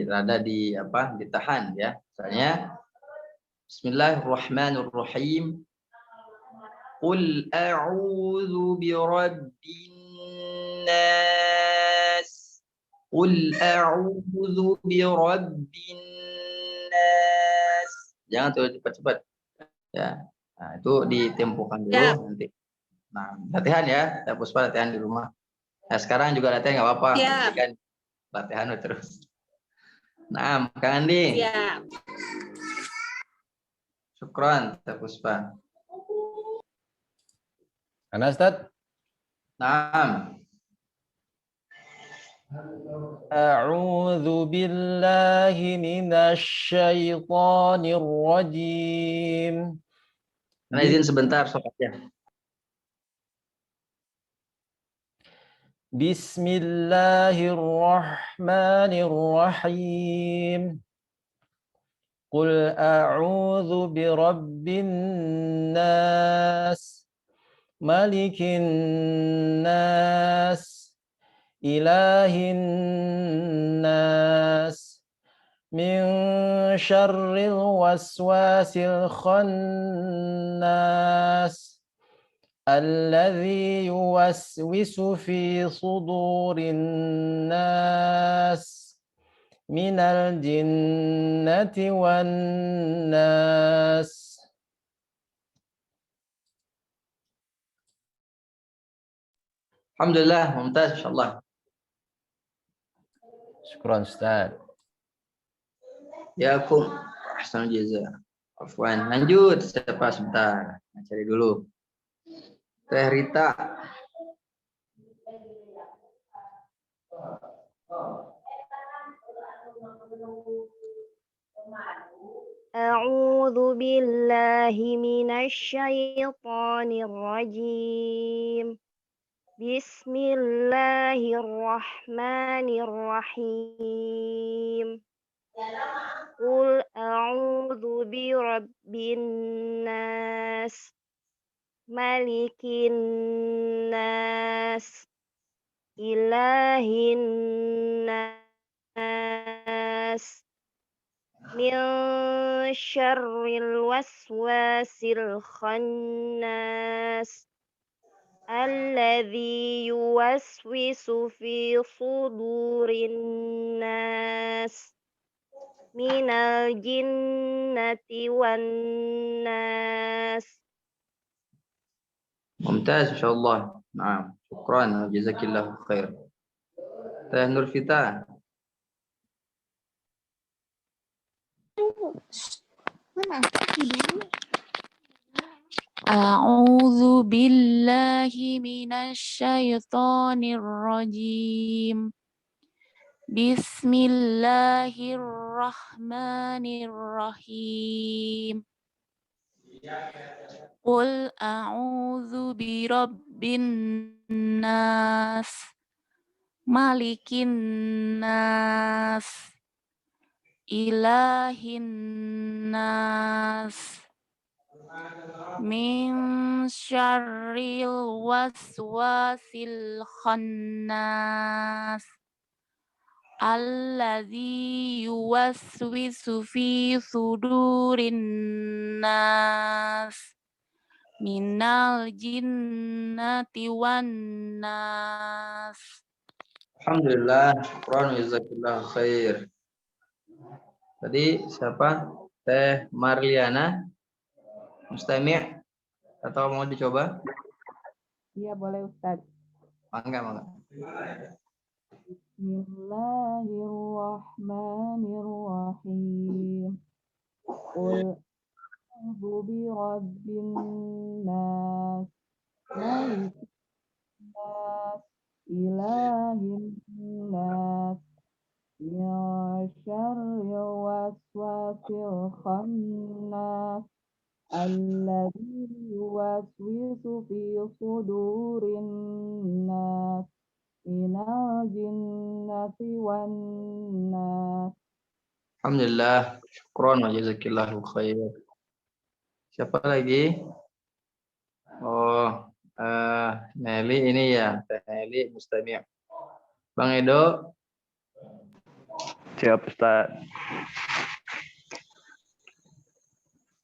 rada ditahan ya. Misalnya Bismillahirrahmanirrahim. Qul a'udzu birabbin nas. Qul a'udzu birabbin nas. Jangan terlalu cepat-cepat. Ya. Nah, itu ditempukan dulu Ya. nanti. Nah, latihan ya. Kita Puspa latihan di rumah. Nah, sekarang juga latihan nggak apa-apa. Ya. Kan latihan terus. Nah, Kang Andi. Ya. Syukran, Teh Puspa. Ana Ustaz? Naam. A'udzu billahi minasy syaithanir rajim. Karena izin sebentar, sok ya. Bismillahirrahmanirrahim. Qul a'udzu birabbin nas, malikin nas, ilahin nas, min syarril waswasil khannas, alladzi yuwaswisu fi sudurin nas minal jinnati wan nas. Alhamdulillah, mumtaz, insyaallah. Syukran Ustaz. Ya kum, ahsanul jaza. Afwan, lanjut. Siapa sebentar? Nah, cari dulu. Teh Rita. أعوذ بالله من الشيطان الرجيم بسم الله الرحمن الرحيم Qul a'udzu birabbin nas, malikin nas, ilahin nas, min syarril waswasil khannas, alladzi yuwaswisu fi sudurin nas, minal jinnati wan nas. Mumtaz, insyaallah. Nah, syukran, jazakillahu khair. Teh Nurfita. A'udzu billahi minasy syaithanir rajim. Bismillahirrahmanirrahim. Qul a'udzu birabbin nas, malikin nas, ilahin nas, min syarril waswasil khannas, alladzi yuwaswisu fi sudurin nas, minal jinnati wan nas. Alhamdulillah, syukran, jazakillahu khair. Tadi siapa? Teh Marliana. Mustami' atau mau dicoba? Iya, boleh Ustaz. Mangga. Bismillahirrahmanirrahim. Qul a'udzu birabbin nas, malikin nas, ilahin nas, min syarril waswasil khannas, alladzi yuwaswisu fi sudurin nas, minal jinnati wan nas. Alhamdulillah, syukran, jazakillahu khair. Siapa lagi? Oh, Nelly ini ya, Teh Nelly Mustami'. Bang Edo. Siap, Ustaz.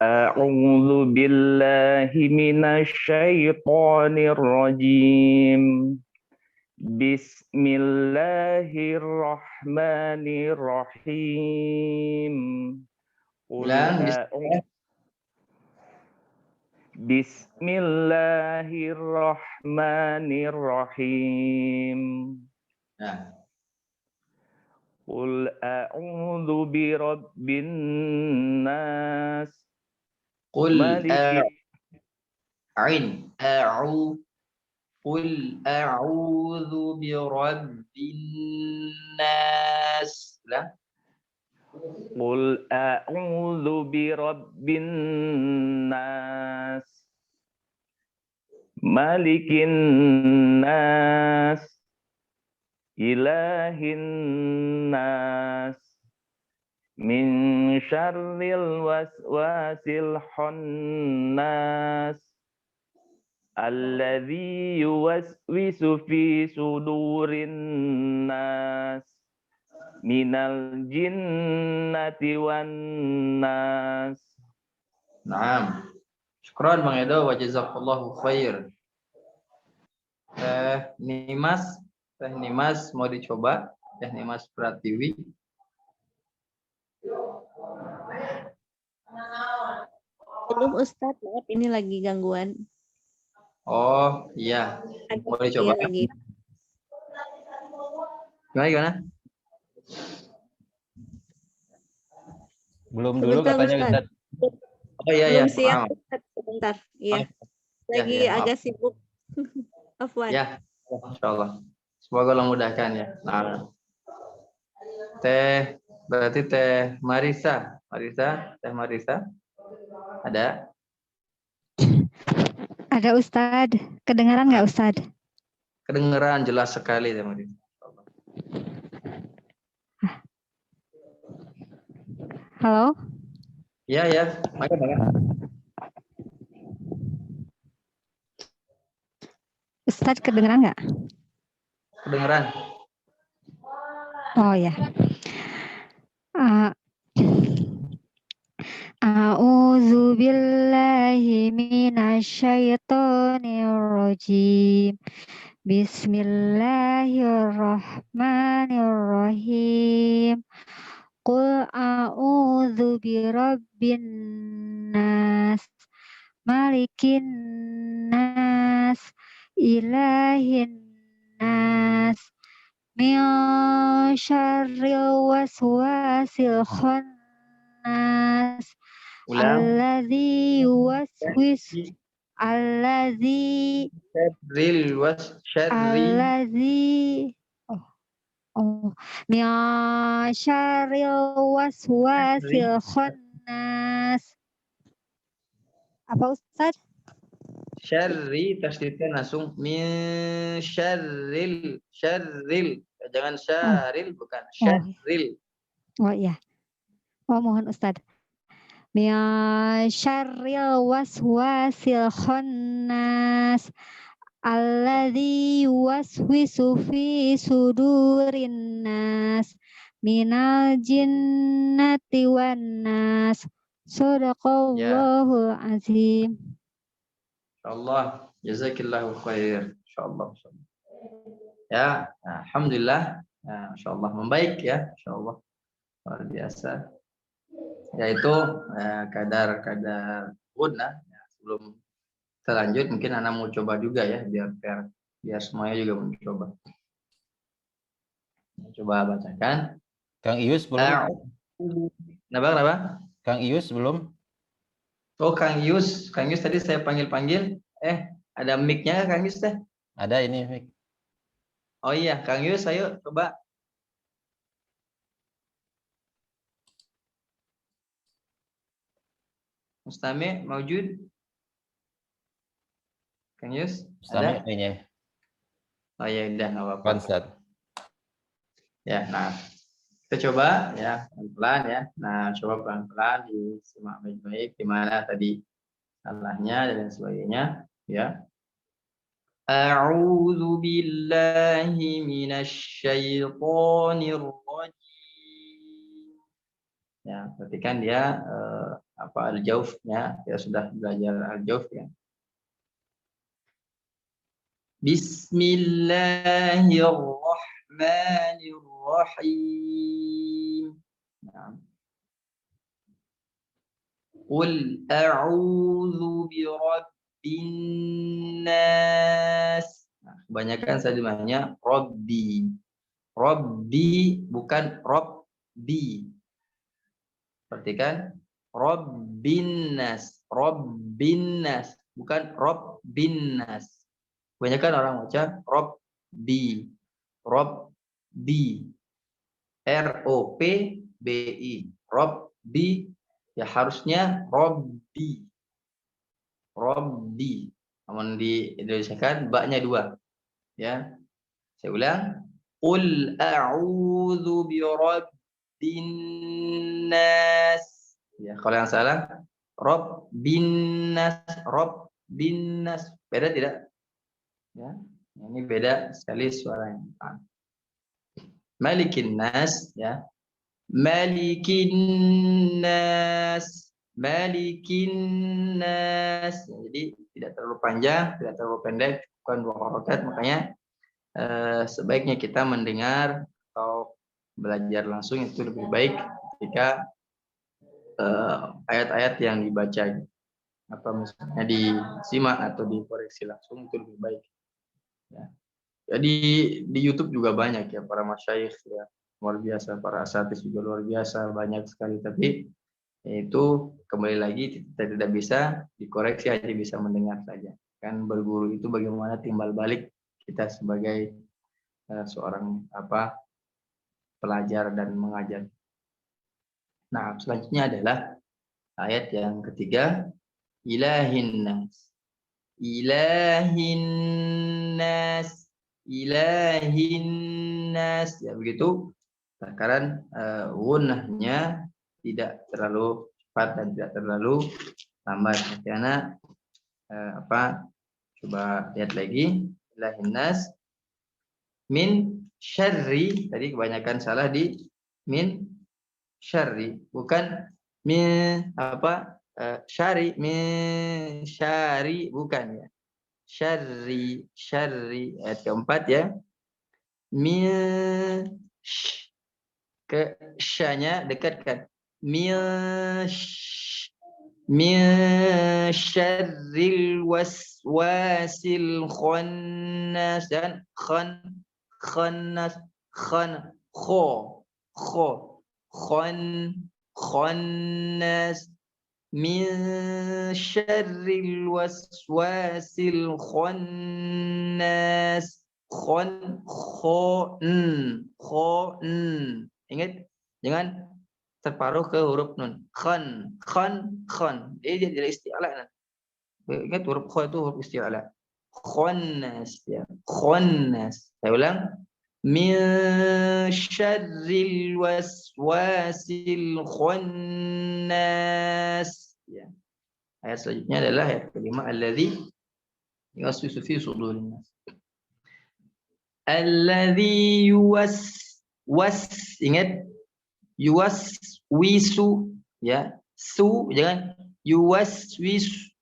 A'udzu billahi minasy syaithanir rajim. Bismillahirrahmanirrahim. Bismillahirrahmanirrahim. Nah. Qul a'udzu birabbin nas. Qul malikin Qul a'udzu birabbin nas. Lah. Qul a'udzu birabbin nas. Malikin nas. Ilahin nas, min syarril waswasil khannas, alladzi yuwaswisu fi sudurin nas, minal jinnati wan nas. Naam. Syukran Bang Edo, wa jazakallahu khair. Teh Nimas mau dicoba? Teh Nimas Pratiwi. Belum Ustadz, maaf ini lagi gangguan. Oh iya, mau dicoba? Lagi. Gimana? Belum dulu katanya Ustadz. Oh iya. Belum siap Ustadz, sebentar. Iya. Lagi agak sibuk. Afwan. Ya, insyaallah. Semoga Allah mudahkan ya. Nah, berarti Teh Marisa. Teh Marisa. Ada? Ada Ustadz. Kedengaran nggak Ustadz? Kedengaran jelas sekali Teh Marisa. Halo, Ya, ya. Maka. Ustadz kedengeran nggak? Kedengeran. Oh ya. A'udzu billahi minasyaitonir rajim. Bismillahirrahmanirrahim. Qul a'udzu birabbin nas, malikin nas, ilahin nas, min syarril waswasil khannas, Ulang. alladzi yuwaswis min syarril waswasil khannas. Apa Ustaz? Syarri tasdidnya langsung min syarril. Jangan syarril, bukan syarril. Oh iya. Oh mohon Ustaz. Min syarril waswasil khannas, alladzi yuwaswisu fi sudurin nas, minal jinnati wan nas. Shadaqallahul azim. Insyaallah, jazakillahu khair. Insyaallah. Ya, alhamdulillah. Nah, insyaallah membaik ya, insyaallah. Luar biasa. Yaitu kadar gunnah. Ya, sebelum selanjut mungkin anak mau coba juga ya, biar semuanya juga mencoba. Coba bacakan. Kang Ius belum? Kenapa? Kang Ius belum? Oh, Kang Yus tadi saya panggil. Ada mic-nya Kang Yus teh? Ada ini mic. Oh iya, Kang Yus, ayo coba. Mustami maujud? Kang Yus? Mustami Ada? kayaknya. Oh iya, udah nggak apa-apa. Ustaz. Ya, nah kita coba ya pelan-pelan ya. Nah, coba pelan-pelan disimak baik-baik gimana tadi salahnya dan sebagainya ya. A'udzu billahi minasyaitonir rajim. Ya, perhatikan dia al-jaufnya, ya sudah belajar al-jauf ya. Bismillahirrahmanirrahim. Nah. Qul a'udzu birabbin nas. Nah, kebanyakan saya dimana Robbi. Robbi bukan Robbi. Perhatikan. Robbin nas. Bukan Robbin nas. Kebanyakan orang baca Robbi. R-O-P-B-I. Robbi. Ya harusnya Robbi. Namun di Indonesia kan baknya dua. Ya. Saya ulang. Qul a'udzu birabbin nas. Ya, kalau yang salah Rabbin nas. Beda tidak? Ya. Ini beda sekali suaranya. Malikin nas ya. Malikin nas. Jadi tidak terlalu panjang, tidak terlalu pendek, bukan 2 harokat. Makanya sebaiknya kita mendengar atau belajar langsung itu lebih baik ketika ayat-ayat yang dibaca atau misalnya disimak atau dikoreksi langsung itu lebih baik. Ya. Jadi di YouTube juga banyak ya para masyayikh ya. Luar biasa, para asatidz juga luar biasa, banyak sekali, tapi itu kembali lagi kita tidak bisa dikoreksi, hanya bisa mendengar saja. Kan berguru itu bagaimana timbal balik kita sebagai seorang pelajar dan mengajar. Nah, selanjutnya adalah ayat yang ketiga, ilahin nas. Ya begitu. Sekarang gunnahnya tidak terlalu cepat dan tidak terlalu lambat. Karena coba lihat lagi. Ilahinnas min syarri, tadi kebanyakan salah di min syarri, bukan min syari, min syari, bukan ya. Syarri, syarri, ayat keempat ya. Min ke syanya dekatkan. Min syarril waswasil khannas, dan khannas khannas min syarril waswasil khannas ingat, jangan terparuh ke huruf nun. Khan. Dia tidak isti'ala. Ingat huruf kha itu huruf isti'ala. Khannas ya. Khannas. Saya ulang. Min syarril waswasil khannas. Ya. Ayat selanjutnya adalah ayat kelima, alladzi yuwaswisu fi sudurin nas. Alladzi ingat, yuwaswisu ya, jangan yuwaswisu,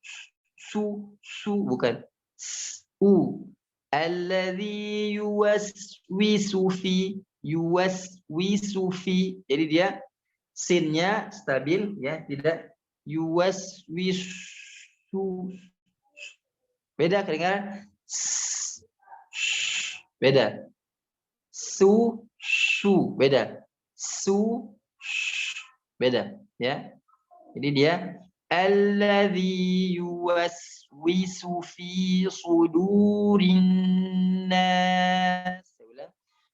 bukan alladzi yuwaswisu fi, jadi dia sinnya stabil ya, tidak yuwaswisu, beda kedengaran, beda, su beda, beda ya. Jadi dia alladzi yuwaswisu fi sudurin nas.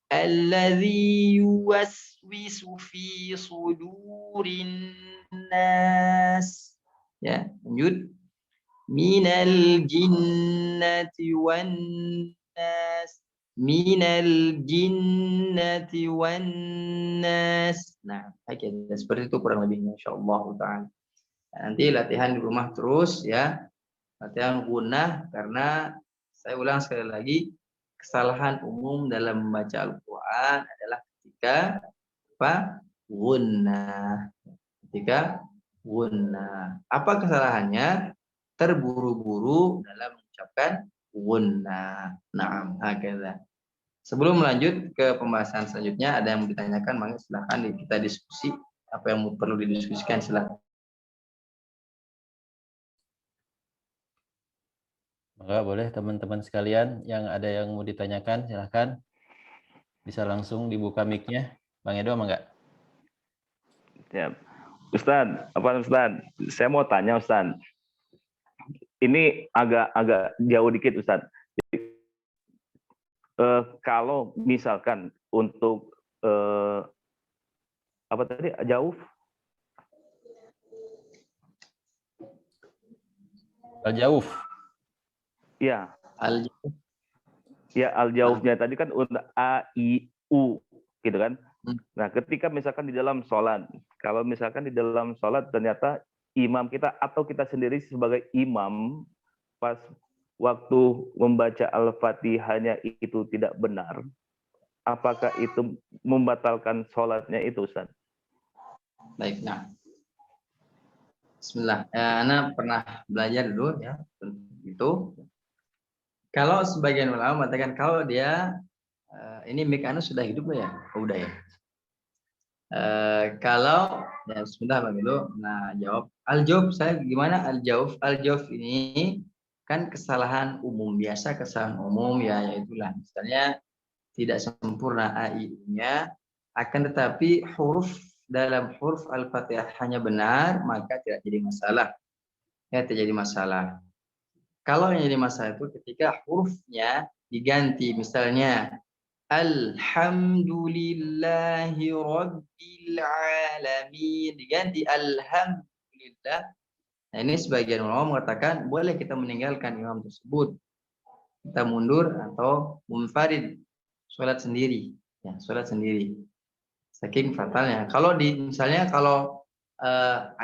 Alladzi yuwaswisu fi sudurin nas. Ya, lanjut. Minal jinnati wan nas. Minal jinnati wan nas. Nah, oke, seperti itu kurang lebihnya insyaallah taala. Nanti latihan di rumah terus ya. Latihan gunnah, karena saya ulang sekali lagi, kesalahan umum dalam membaca Al-Qur'an adalah ketika gunnah. Ketika gunnah. Apa kesalahannya? Terburu-buru dalam mengucapkan gunnah. Naam, hakadha. Sebelum melanjut ke pembahasan selanjutnya, ada yang mau ditanyakan, maka silahkan kita diskusi. Apa yang perlu didiskusikan, silahkan. Maka boleh teman-teman sekalian yang ada yang mau ditanyakan, silahkan. Bisa langsung dibuka mic-nya. Bang Edo, enggak? Ya. Ustaz, saya mau tanya Ustaz. Ini agak jauh dikit Ustaz. Kalau misalkan untuk apa tadi, jauh? Al-Jauf. Ya. Al-Jauf. Ya, al-jaufnya tadi kan untuk a, i, u gitu kan. Nah, ketika misalkan di dalam sholat, kalau misalkan di dalam sholat ternyata imam kita atau kita sendiri sebagai imam pas waktu membaca Al-Fatihahnya itu tidak benar, apakah itu membatalkan sholatnya itu, Ustaz? Baik, nah. Bismillah. Ana pernah belajar dulu ya itu. Kalau sebagian ulama mengatakan kalau dia ini mic Anda sudah hidup ya? Oh, udah ya. Kalau ya sebentar Bang dulu. Nah, jawab. Al-Jauf saya gimana al-Jauf? Al-Jauf ini kan kesalahan umum, biasa kesalahan umum ya, yaitulah misalnya tidak sempurna ai-nya, akan tetapi dalam huruf Al-Fatihah hanya benar, maka tidak jadi masalah. Ya, tidak jadi masalah. Kalau yang jadi masalah itu ketika hurufnya diganti, misalnya Alhamdulillahi Rabbil Alamin, diganti Alhamdulillah. Nah, ini sebagian ulama mengatakan boleh kita meninggalkan imam tersebut, kita mundur atau munfarid, sholat sendiri, ya sholat sendiri. Saking fatalnya. Kalau misalnya kalau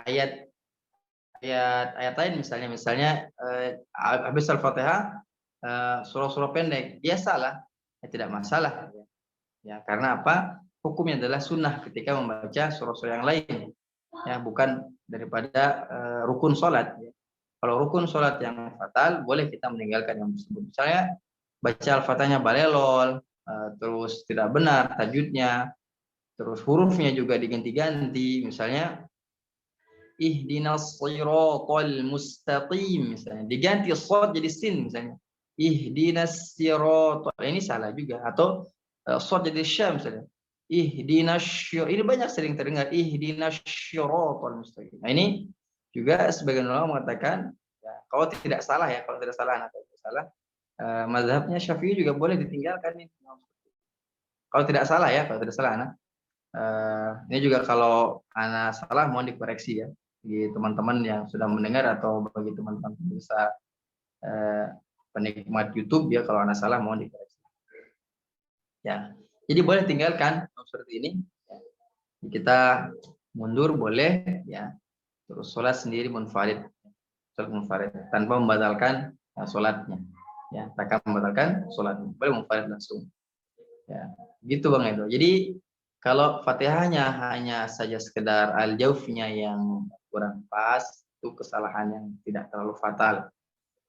ayat lain misalnya habis Al-Fatihah surah-surah pendek, biasalah, ya, tidak masalah. Ya, karena apa? Hukumnya adalah sunnah ketika membaca surah-surah yang lain, ya, bukan daripada rukun sholat. Ya. Kalau rukun sholat yang fatal, boleh kita meninggalkan yang tersebut. Misalnya baca Al-Fatihahnya balelol, terus tidak benar tajwidnya, terus hurufnya juga diganti-ganti, misalnya ihdinas siratal mustaqim, misalnya diganti shad jadi sin, misalnya ihdinas siratal, ini salah juga. Atau shad jadi sya, misalnya ihdinas, ini banyak sering terdengar ihdinas siratal mustaqim. Nah, ini juga sebagian ulama mengatakan, ya, kalau tidak salah mazhabnya Syafi'i juga boleh ditinggalkan nih. Kalau tidak salah anak. Ini juga kalau anak salah mohon dikoreksi ya, bagi teman-teman yang sudah mendengar atau bagi teman-teman pemirsa penikmat YouTube ya, kalau anak salah mohon dikoreksi. Ya, jadi boleh tinggalkan seperti ini. Kita mundur boleh ya, terus sholat sendiri munfarid, tanpa membatalkan sholatnya. Ya, tak membatalkan sholatnya, boleh munfarid langsung. Ya, gitu Bang Edo. Jadi kalau Fatihahnya hanya saja sekedar al-jaufnya yang kurang pas, itu kesalahan yang tidak terlalu fatal.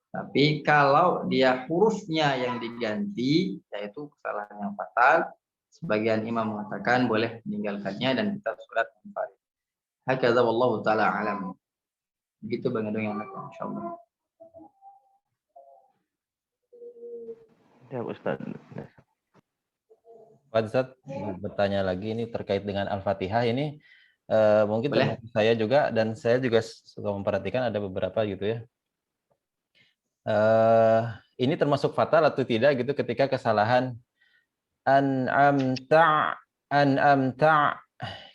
Tapi kalau dia hurufnya yang diganti, yaitu kesalahan yang fatal, sebagian imam mengatakan boleh meninggalkannya dan kita sholat munfarid. Hakadza wallahu taala alam. Begitu Bang Edo yang akan insyaallah. Ya Ustaz. Pak Ustaz bertanya lagi ini terkait dengan Al-Fatihah ini mungkin Boleh. termasuk saya juga, dan saya juga suka memperhatikan ada beberapa gitu ya. Ini termasuk fatal atau tidak gitu ketika kesalahan an'amta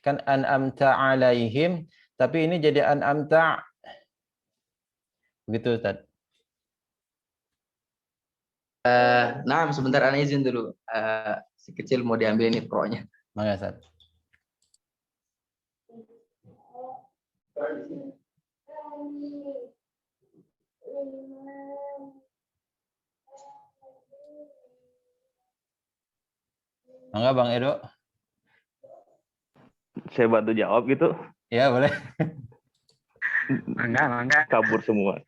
kan an'amta alaihim, tapi ini jadi an'amta begitu Ustaz. Nah, sebentar ana izin dulu. Si kecil mau diambil ini pro-nya. Mangga Ustaz. Mangga Bang Edo. Saya bantu jawab gitu. Ya, boleh. Mangga. Kabur semua.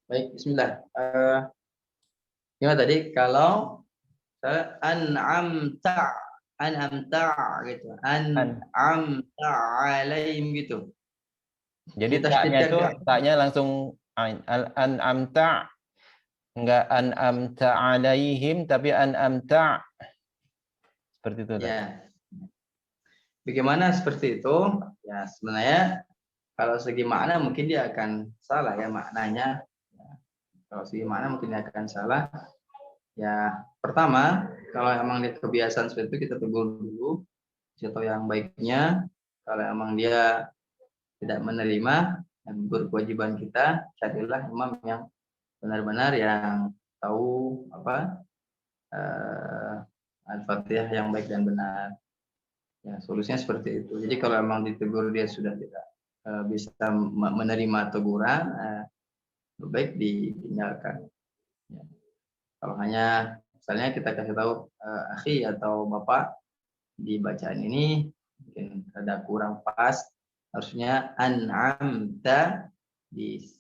Baik, bismillah. Gimana tadi kalau an'amta gitu. An'amta alaihim gitu. Jadi taknya langsung an'amta, enggak an'amta alaihim tapi an'amta. Seperti itu. Ya. Bagaimana seperti itu? Ya, sebenarnya kalau segi makna mungkin dia akan salah ya maknanya. Kalau segi makna mungkin dia akan salah. Ya, pertama, kalau emang dia kebiasaan seperti itu kita tegur dulu. Atau yang baiknya, kalau emang dia tidak menerima dan berkewajiban kita, carilah imam yang benar-benar yang tahu Al-Fatihah yang baik dan benar. Ya, solusinya seperti itu. Jadi kalau emang ditegur dia sudah tidak bisa menerima teguran, lebih baik ditinggalkan. Ya. Kalau hanya misalnya kita kasih tahu akhi atau bapak di bacaan ini mungkin ada kurang pas, harusnya an'amta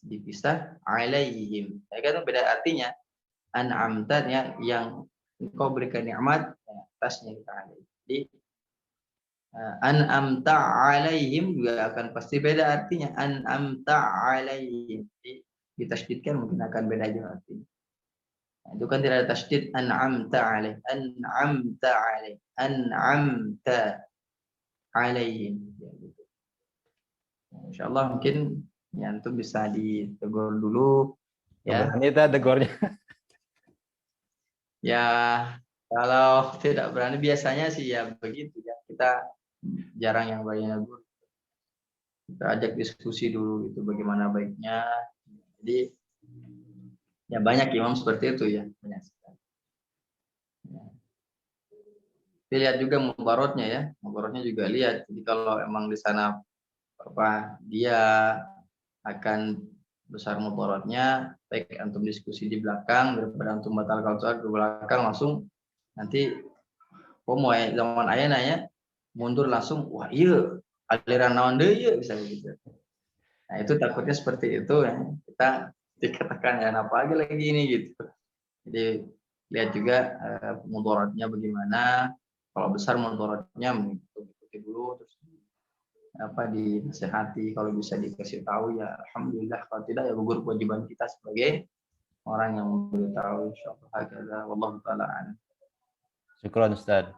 dipisah alaihim. Ya kan beda artinya. An'amta yang engkau berikan nikmat, atasnya kita alaihim. Jadi an'amta alaihim juga akan pasti beda artinya. An'amta alaihim. Jadi ditasydidkan mungkin akan beda juga artinya. Nah, itu kan tidak ada tasydid an'amta alaihim. An'amta alaihim. An'amta alaihim. Ya, gitu. Insyaallah mungkin ya itu bisa ditegur dulu ya. Berani kita tegurnya. Ya, kalau tidak berani biasanya sih ya begitu ya. Kita jarang yang berani negur. Kita ajak diskusi dulu gitu bagaimana baiknya. Jadi Ya banyak imam seperti itu ya, banyak sekali. Lihat juga mudaratnya ya, mudaratnya juga lihat. Jadi kalau emang di sana apa dia akan besar mudaratnya, baik antum diskusi di belakang daripada antum batal kautsar ke belakang langsung nanti pomoe zaman ayana ya mundur langsung, wah iya aliran naon deui ieu bisa begitu. Nah itu takutnya seperti itu ya, kita dikatakan ya apa lagi ini gitu. Jadi lihat juga mudaratnya bagaimana. Kalau besar mudaratnya mengikuti dulu, terus apa dinasihati, kalau bisa dikasih tahu ya alhamdulillah, kalau tidak ya gugur kewajiban kita sebagai orang yang memberitahu. Insyaallah hakala wallahu taala a'lam. Syukran Ustaz.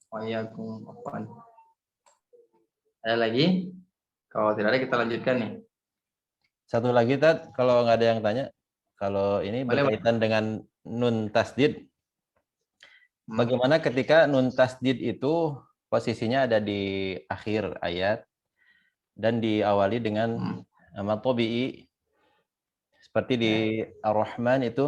Waalaikumsalam. Ada lagi? Kalau tidak ada kita lanjutkan nih. Satu lagi Tad, kalau nggak ada yang tanya, kalau ini berkaitan dengan nun tasdid. Bagaimana ketika nun tasdid itu posisinya ada di akhir ayat dan diawali dengan matobi'i, seperti di Ar-Rahman itu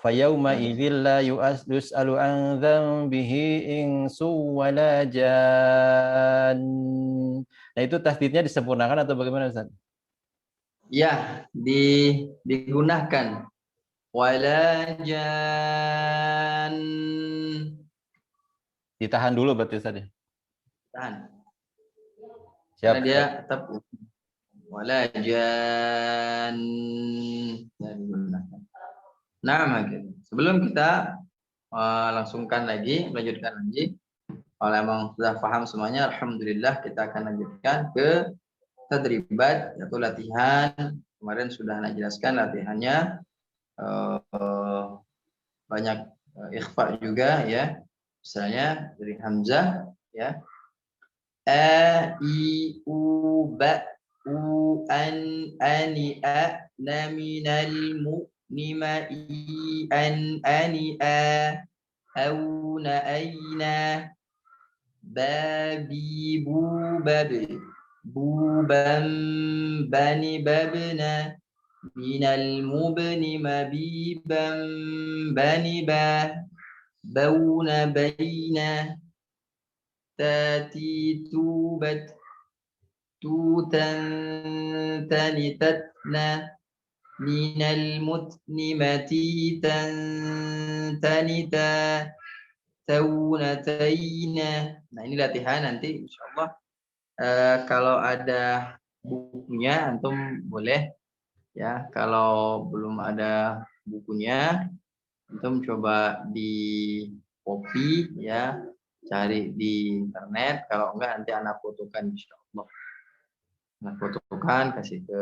fayauma idzil la yus'alu an dzambihi insu wala jan. Nah itu tasdidnya disempurnakan atau bagaimana Ustaz? Ya, digunakan wala jan. Ditahan dulu berarti Ustaz ya? Tahan. Siap. Karena dia tetap wala jan. Nah, sebelum kita langsungkan lagi, melanjutkan lagi, kalau emang sudah paham semuanya, alhamdulillah kita akan lanjutkan ke tadribat, yaitu latihan. Kemarin sudah Anda jelaskan latihannya, banyak ikhfa juga ya, misalnya dari hamzah ya, a i u ba u an ani a na minal mu nima i an ani a au na aina babi bu babi buban bani babna minal mubni mabiban bani ba bauna baina tati tubat tutan tanitatna minal mutni matitan tanita taunataina. Nah ini latihan nanti insyaallah. Kalau ada bukunya antum boleh ya, kalau belum ada bukunya antum coba di copy ya, cari di internet, kalau enggak nanti anak fotokan insyaallah. Anak fotokan kasih ke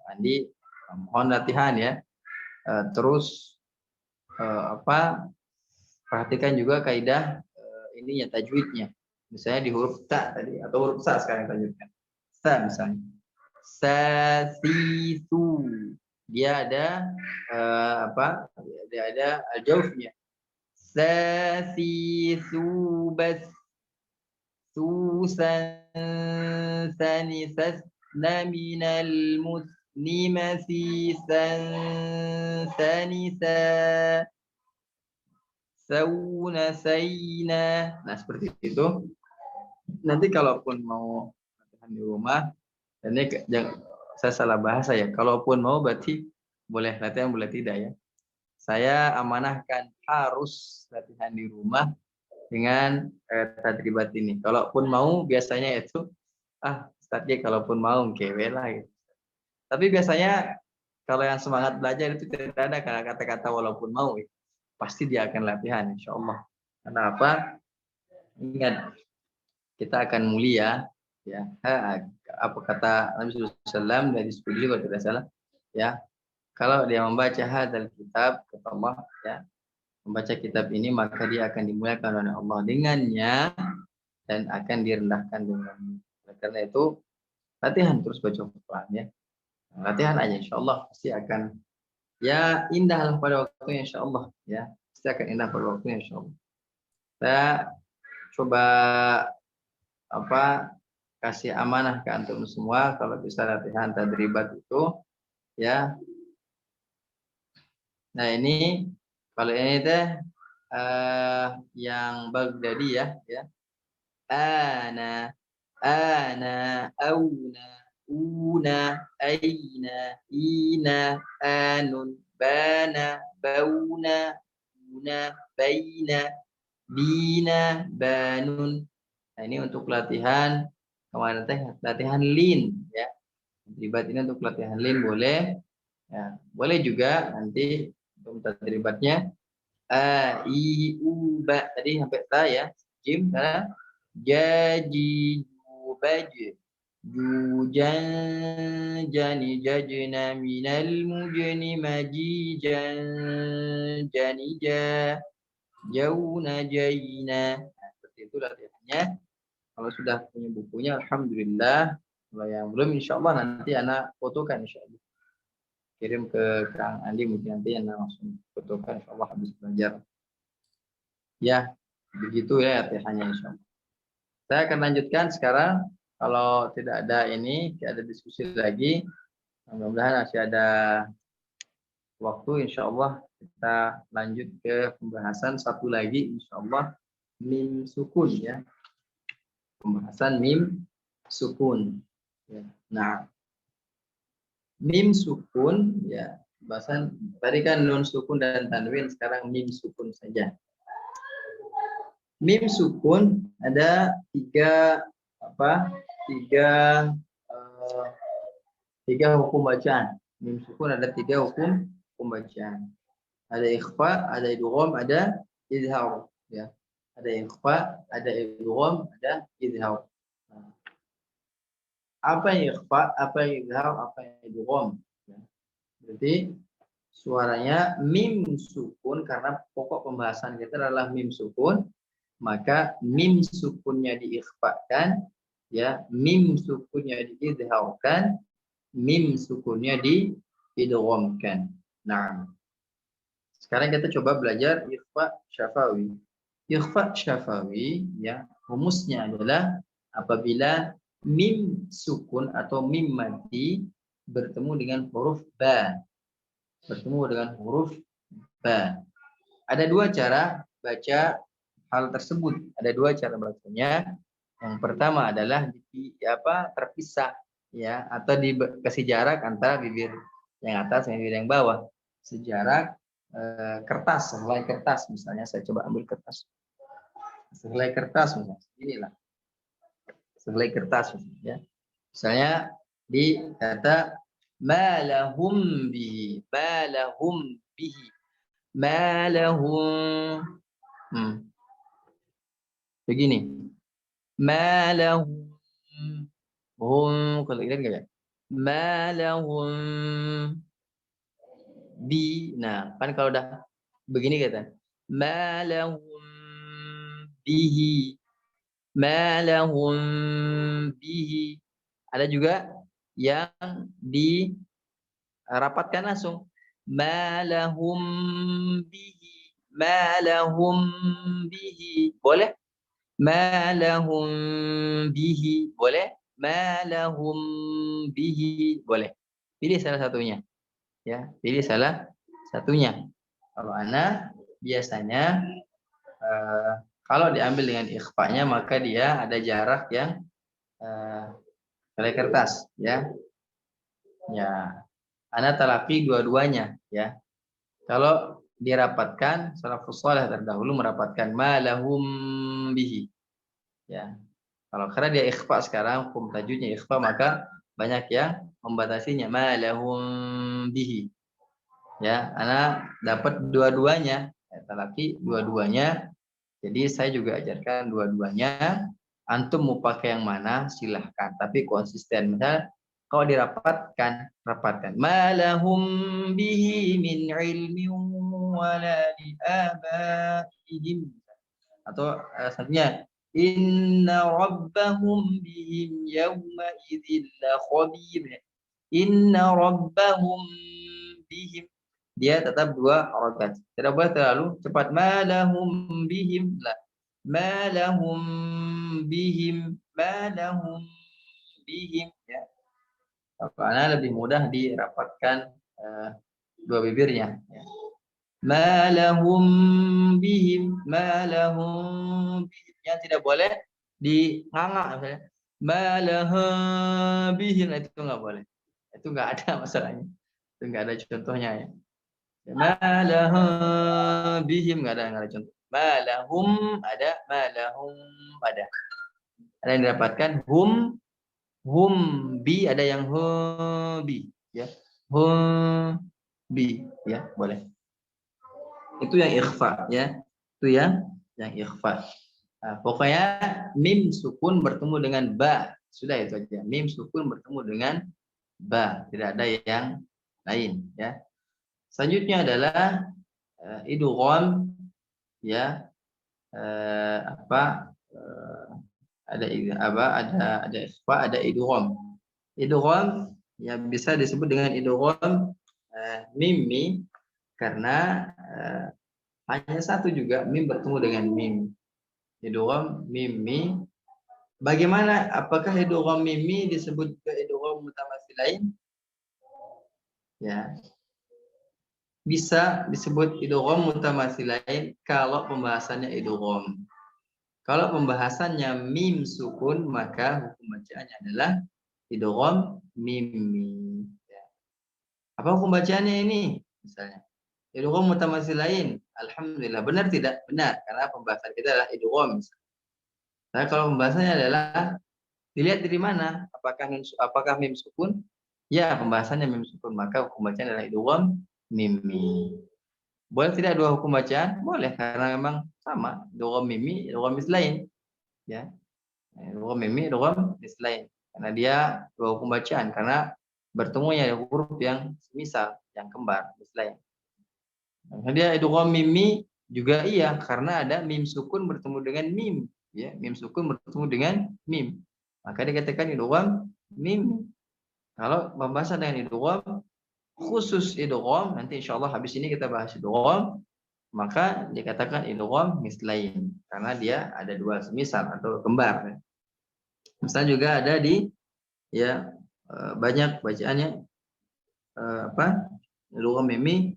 Andi, mohon latihan ya. Terus perhatikan juga kaidah ininya tajwidnya. Misalnya di huruf ta tadi atau huruf sa sekarang tajwidkan. Sa misalnya. Sa si su. Dia ada Dia ada al-jaufnya. Sa si su bas susan sanisas minal musnimasi sanisa sauna saina. Nah seperti itu. Nanti kalaupun mau latihan di rumah, ini saya salah bahasa ya. Kalaupun mau berarti boleh latihan, boleh tidak ya. Saya amanahkan harus latihan di rumah dengan tadribat ini. Kalaupun mau biasanya itu Ustaznya kalaupun mau kewe lah gitu. Tapi biasanya kalau yang semangat belajar itu tidak ada kata-kata walaupun mau. Pasti dia akan latihan insyaallah. Karena apa? Ingat, kita akan mulia ya. Apa kata Nabi sallallahu alaihi wasallam dari Sudri kalau tidak salah ya. Kalau dia membaca hadzal kitab, kata Allah ya, membaca kitab ini maka dia akan dimuliakan oleh Allah dengannya dan akan direndahkan dengannya. Karena itu latihan terus baca Al-Qur'an ya. Latihan aja insyaallah pasti akan ya indah lah pada waktunya insyaallah ya. Pasti akan indah pada waktunya insyaallah. Saya coba kasih amanah ke antum semua, kalau bisa latihan tadribat itu ya Nah ini kalau ini teh yang Baghdadi ya. Ana, auna, una, aina, ina, anun, bana, bauna, una, baina, bina, banun. Nah ini untuk latihan kemarin teh latihan lin ya. Tadribat ini untuk latihan lin boleh. Ya, boleh juga nanti untuk tadribatnya a i u ba tadi sampai ta ya. Jim karena jaji baj jujan jani jajna minal mujni majijan janija jauna jaina. Nah, seperti itu latihannya. Kalau sudah punya bukunya, alhamdulillah. Kalau yang belum, insya Allah nanti anak fotokan, insya Allah. Kirim ke Kang Andi, mungkin nanti anak langsung fotokan, insya Allah habis belajar. Ya, begitu ya latihannya, insya Allah. Saya akan lanjutkan sekarang. Kalau tidak ada ini, tidak ada diskusi lagi. Mudah-mudahan masih ada waktu, insya Allah kita lanjut ke pembahasan satu lagi, insya Allah mim sukun ya. Pembahasan mim sukun. Ya. Nah, mim sukun ya bahasan tadi kan nun sukun dan tanwin, sekarang mim sukun saja. Mim sukun ada tiga hukum bacaan. Mim sukun ada tiga hukum bacaan. Ada ikhfa, ada idgham, ada izhar. Ya. Ada ikhfa, ada idgham, ada izhar. Apa yang ikhfa, apa yang izhar, apa yang idgham. Ya. Berarti suaranya mim sukun karena pokok pembahasan kita adalah mim sukun, maka mim sukunnya diikhfakan, ya, mim sukunnya diizharkan, mim sukunnya diidghamkan. Nah, sekarang kita coba belajar ikhfa syafawi. Ikhfa syafawi ya rumusnya adalah apabila mim sukun atau mim mati bertemu dengan huruf ba. Bertemu dengan huruf ba. Ada dua cara baca hal tersebut. Ada dua cara bacanya. Yang pertama adalah terpisah ya, atau dikasih jarak antara bibir yang atas dan bibir yang bawah. Sejarak kertas, sehelai kertas misalnya. Saya coba ambil kertas. Sehelai kertas misalnya. Inilah. Sehelai kertas misalnya. Ya. Misalnya di kata malahum bihi, malahum bihi, malahum. Begini. Malahum hum, kalau lihat enggak ya? Malahum bi. Nah, kan kalau udah begini kata malahum bihi, malahum bihi. Ada juga yang dirapatkan langsung malahum bihi, malahum bihi. Boleh? Malahum bihi. Boleh? Malahum bihi. Boleh. Pilih salah satunya. Ya, pilih salah satunya. Kalau ana biasanya kalau diambil dengan ikhfanya maka dia ada jarak yang helai kertas ya. Ya. Ana talaqi dua-duanya ya. Kalau dirapatkan salafus saleh terdahulu merapatkan malahum bihi. Ya. Kalau karena dia ikhfa sekarang hukum tajwidnya ikhfa maka banyak yang membatasinya malahum bihi. Ya, ana dapat dua-duanya, talaqi dua-duanya. Jadi saya juga ajarkan dua-duanya. Antum mau pakai yang mana silahkan, tapi konsisten. Misal kalau dirapatkan, rapatkan. Malahum bihi min ilmin wala li abaihim. Atau satunya inna rabbahum bihim yawma idzin la khabir. Inna rabbahum bihim. Dia tetap dua harakat. Tidak boleh terlalu cepat. Malahum bihim la. Malahum bihim, malahum bihim ya. Karena lebih mudah dirapatkan dua bibirnya ya. Ma lahum bihim, ma lahum bihim. Yang tidak boleh dinganga misalnya. Ma lahum bihim, itu nggak boleh. Itu nggak ada masalahnya. Itu nggak ada contohnya ya. Ma lahum bihim, nggak ada contoh. Ma lahum ada, ma lahum ada. Ada yang didapatkan hum bi, ada yang bi ya. Bi ya, boleh. Itu yang ikhfa ya. Itu yang ikhfa. Nah, pokoknya mim sukun bertemu dengan ba. Sudah itu aja. Mim sukun bertemu dengan ba, tidak ada yang lain ya. Selanjutnya adalah idgham ya. Ada ikhfa, ada idgham. Idgham ya bisa disebut dengan idgham mimi karena hanya satu juga mim bertemu dengan mim. Idgham mimi. Bagaimana? Apakah idgham mimi disebut juga idgham mutamatsilain? Ya. Bisa disebut idgham mutamatsilain kalau pembahasannya idgham. Kalau pembahasannya mim sukun, maka hukum bacaannya adalah idgham mimi. Ya. Apa hukum bacaannya ini? Misalnya, idgham mutamatsilain. Alhamdulillah, benar tidak? Benar, karena pembahasan kita adalah idgham. Nah, kalau pembahasannya adalah dilihat dari mana? Apakah mim sukun? Ya, pembahasannya mim sukun, maka hukum bacaan adalah idgham mimi. Boleh tidak dua hukum bacaan? Boleh, karena memang sama. Idgham mimi, idgham mislain. Ya. Idgham mimi, idgham mislain. Karena dia dua hukum bacaan, karena bertemunya huruf yang semisal, yang kembar, mislain. Nah, dia idgham mimi juga iya, karena ada mim sukun bertemu dengan mim. Ya, mim sukun bertemu dengan mim. Maka dikatakan idgham mim. Kalau pembahasan dengan idgham, khusus idgham, nanti insyaallah habis ini kita bahas idgham, maka dikatakan idgham mislain karena dia ada dua semisal atau kembar. Misalnya juga ada di ya banyak bacaannya idgham mimi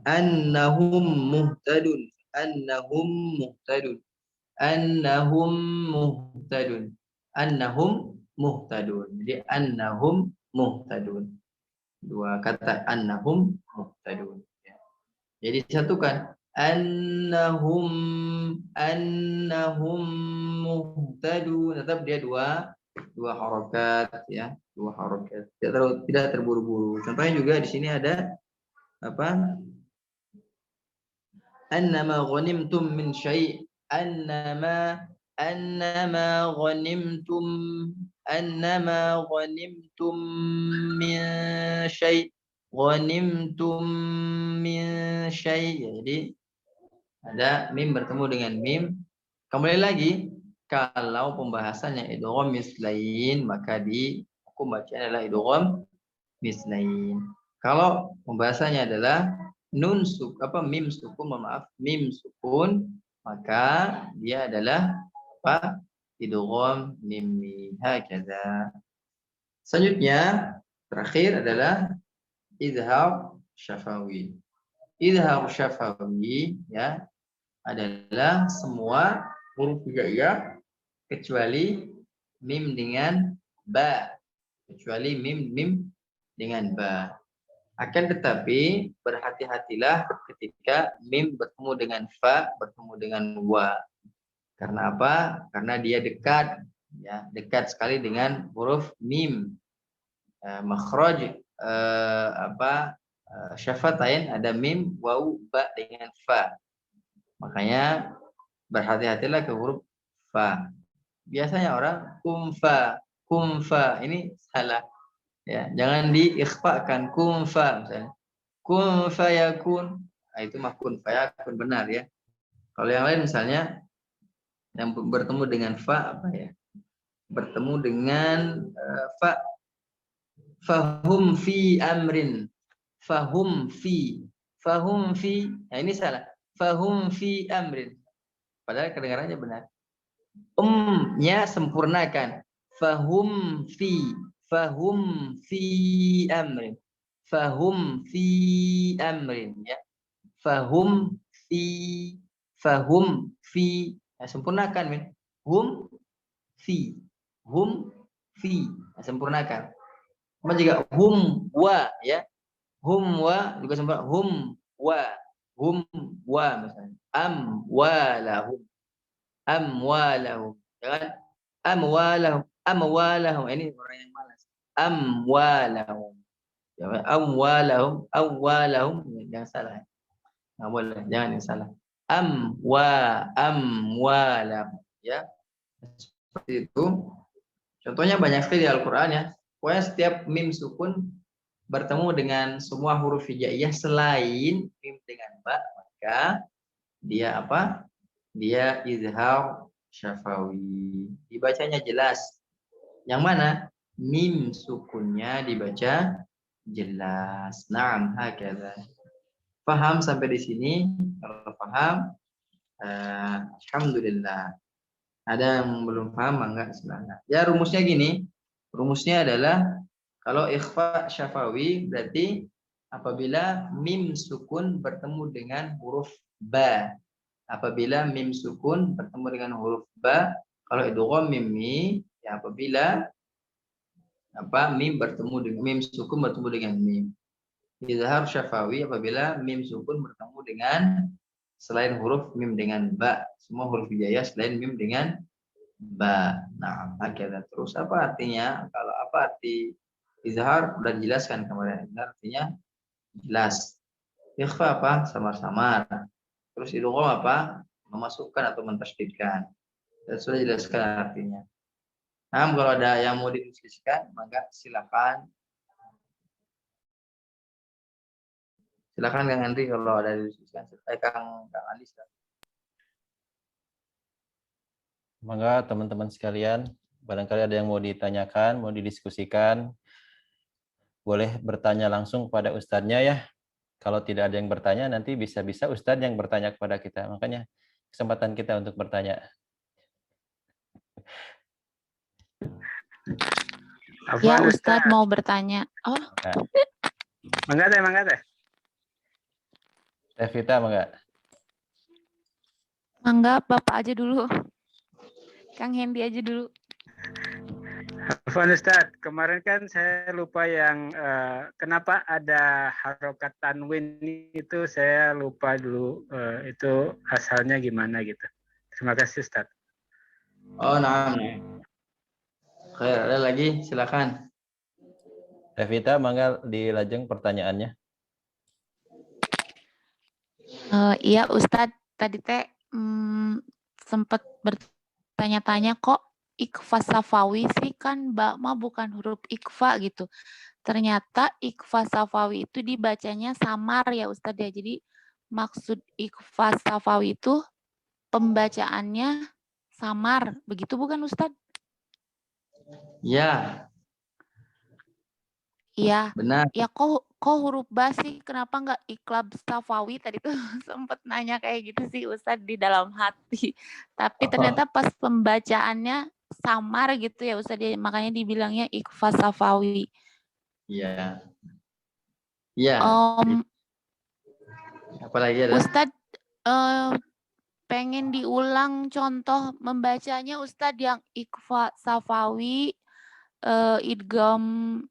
annahum muhtadun, annahum muhtadun, annahum muhtadun, annahum muhtadun. Jadi annahum muhtadun. Dua kata annahum muhtadun. Ya. Jadi disatukan annahum muhtadun. Tetap dia dua harokat ya, dua harokat. Tidak terburu-buru. Contohnya juga di sini ada apa? Annama ghanimtum min syai', annama ghanimtum min syai', ghanimtum min syai'. Jadi ada mim bertemu dengan mim. Kembali lagi, kalau pembahasannya idgham mislain, maka di hukum bacaan adalah idgham mislain. Kalau pembahasannya adalah mim sukun, maka dia adalah apa? Idgham mimi. Hakaza. Selanjutnya terakhir adalah izhar syafawi. Izhar syafawi ya adalah semua huruf hijaiyah kecuali mim dengan ba. Kecuali mim dengan ba. Akan tetapi berhati-hatilah ketika mim bertemu dengan fa, bertemu dengan wa. Karena apa? Karena dia dekat, ya, dekat sekali dengan huruf mim. Makhraj syafatain ada mim, waw, ba dengan fa. Makanya berhati-hatilah ke huruf fa. Biasanya orang kumfa, ini salah. Ya, jangan diikhfakan kumfa misalnya. Kun fayakun. Nah, itu mah kun fayakun benar ya. Kalau yang lain misalnya yang bertemu dengan fa apa ya? Bertemu dengan fa. Fahum fi amrin. Fahum fi. Nah, ini salah. Fahum fi amrin. Padahal kedengarannya benar. Nya sempurnakan. Fahum fi amrin. fahum fi amrin ya. Fahum fi ya, sempurnakan min. Hum fi ya, sempurnakan. Sama juga hum wa ya. Hum wa juga sempurna. Hum wa misalnya. Amwalahum ya kan? Amwalahum ini orang yang malas. Amwalahum jangan salah. Nggak boleh, jangan yang salah. Amwalahum ya. Seperti itu. Contohnya banyak sekali di Al-Qur'an ya. Pokoknya setiap mim sukun bertemu dengan semua huruf hijaiyah selain mim dengan ba, maka dia apa? Dia izhar syafawi. Dibacanya jelas. Yang mana? Mim sukunnya dibaca jelas. Naam, hakadha. Paham sampai di sini? Kalau paham, alhamdulillah. Ada yang belum paham, enggak silahkan. Ya rumusnya gini. Rumusnya adalah kalau ikhfa syafawi berarti apabila mim sukun bertemu dengan huruf ba. Apabila mim sukun bertemu dengan huruf ba, kalau idgham mim ya apabila mim bertemu dengan mim sukun bertemu dengan mim. Izhar syafawi apabila mim sukun bertemu dengan selain huruf mim dengan ba, semua huruf hijaiyah selain mim dengan ba. Nah, akhirnya terus apa artinya? Kalau apa arti izhar sudah dijelaskan kemarin. Izhar artinya jelas. Ikhfa apa? Samar-samar. Terus idgham apa? Memasukkan atau mentasydidkan. Dan sudah dijelaskan artinya. Nah, kalau ada yang mau didiskusikan, maka silakan. Silakan Kang Andri kalau ada didiskusikan. Kang Andri. Maka teman-teman sekalian, barangkali ada yang mau ditanyakan, mau didiskusikan, boleh bertanya langsung kepada ustadznya ya. Kalau tidak ada yang bertanya, nanti bisa-bisa ustadz yang bertanya kepada kita. Makanya kesempatan kita untuk bertanya. Ya, Ustadz mau bertanya. Oh. Mangga teh. Vita, mangga. Mangga, Bapak aja dulu. Kang Hendy aja dulu. Afwan Ustaz, kemarin kan saya lupa yang kenapa ada harokat tanwin itu saya lupa dulu itu asalnya gimana gitu. Terima kasih Ustaz. Oh, nah. Oke, ada lagi, silakan. Vita, mangga dilajeng pertanyaannya. Iya Ustadz, tadi teh sempat bertanya-tanya kok ikhfa safawi sih, kan Mbak mah bukan huruf ikhfa gitu. Ternyata ikhfa safawi itu dibacanya samar ya Ustadz ya. Jadi maksud ikhfa safawi itu pembacaannya samar, begitu bukan Ustadz? Ya. Iya. Benar. Ya kok huruf ba sih, kenapa nggak iklab safawi? Tadi tuh sempat nanya kayak gitu sih Ustadz di dalam hati. Tapi ternyata pas pembacaannya samar gitu ya Ustadz, ya, makanya dibilangnya ikhfa safawi. Iya. Iya. Apalagi ada? Ustadz pengen diulang contoh membacanya Ustadz yang ikhfa safawi, idgham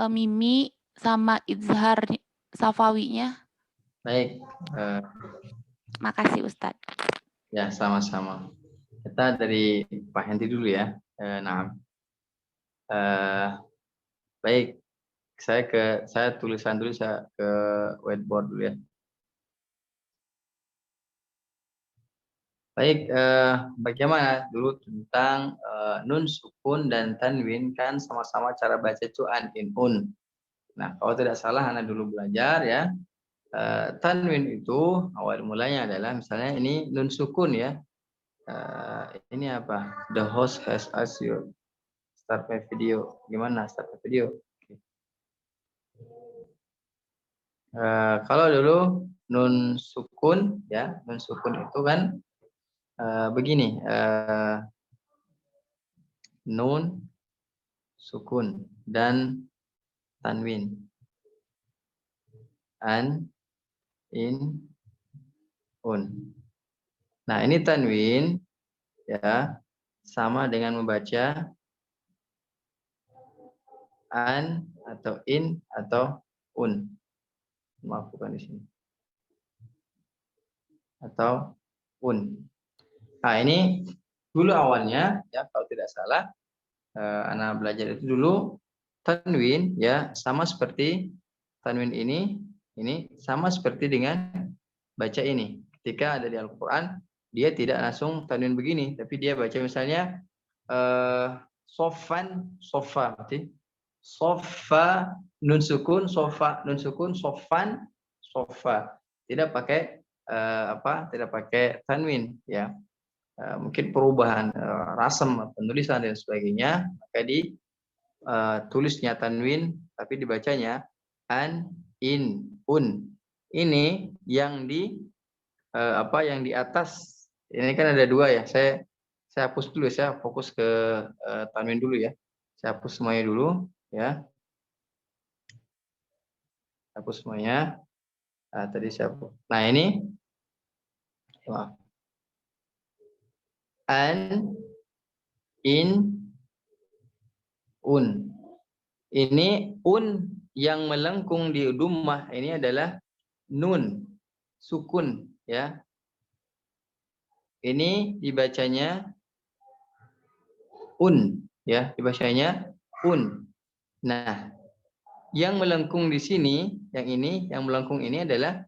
mimi sama izhar safawinya. Baik. Makasih Ustadz. Ya, sama-sama. Kita dari Pak Hendy dulu ya. Baik. Saya tulisan dulu, saya ke whiteboard dulu ya. Baik, bagaimana dulu tentang nun sukun dan tanwin, kan sama-sama cara baca itu an in un. Nah, kalau tidak salah Anda dulu belajar ya. Tanwin itu awal mulanya adalah misalnya ini nun sukun ya. Ini apa? The host has asked you start my video. Gimana start my video? Kalau dulu nun sukun ya, nun sukun itu kan begini, nun sukun dan tanwin. An, in, un. Nah, ini tanwin ya, sama dengan membaca an atau in atau un. Maaf, bukan di sini. Atau un. Nah, ini dulu awalnya ya, kalau tidak salah anak belajar itu dulu tanwin ya sama seperti tanwin ini sama seperti dengan baca ini. Ketika ada di Al-Qur'an, dia tidak langsung tanwin begini, tapi dia baca misalnya sofan, sofa, berarti sofa nun sukun, sofa nun sukun, sofan, sofa. Tidak pakai tidak pakai tanwin ya. Mungkin perubahan rasam penulisan dan sebagainya, maka di tulisnya tanwin tapi dibacanya an, in, un. Ini yang di yang di atas ini kan ada dua ya. Saya hapus dulu, saya fokus ke tanwin dulu ya. Saya hapus semuanya dulu ya. Hapus semuanya. Nah, tadi saya hapus. Nah, ini maaf. An, in, un. Ini un yang melengkung di dhammah ini adalah nun sukun ya. Ini dibacanya un ya, dibacanya un. Nah, yang melengkung di sini, yang melengkung ini adalah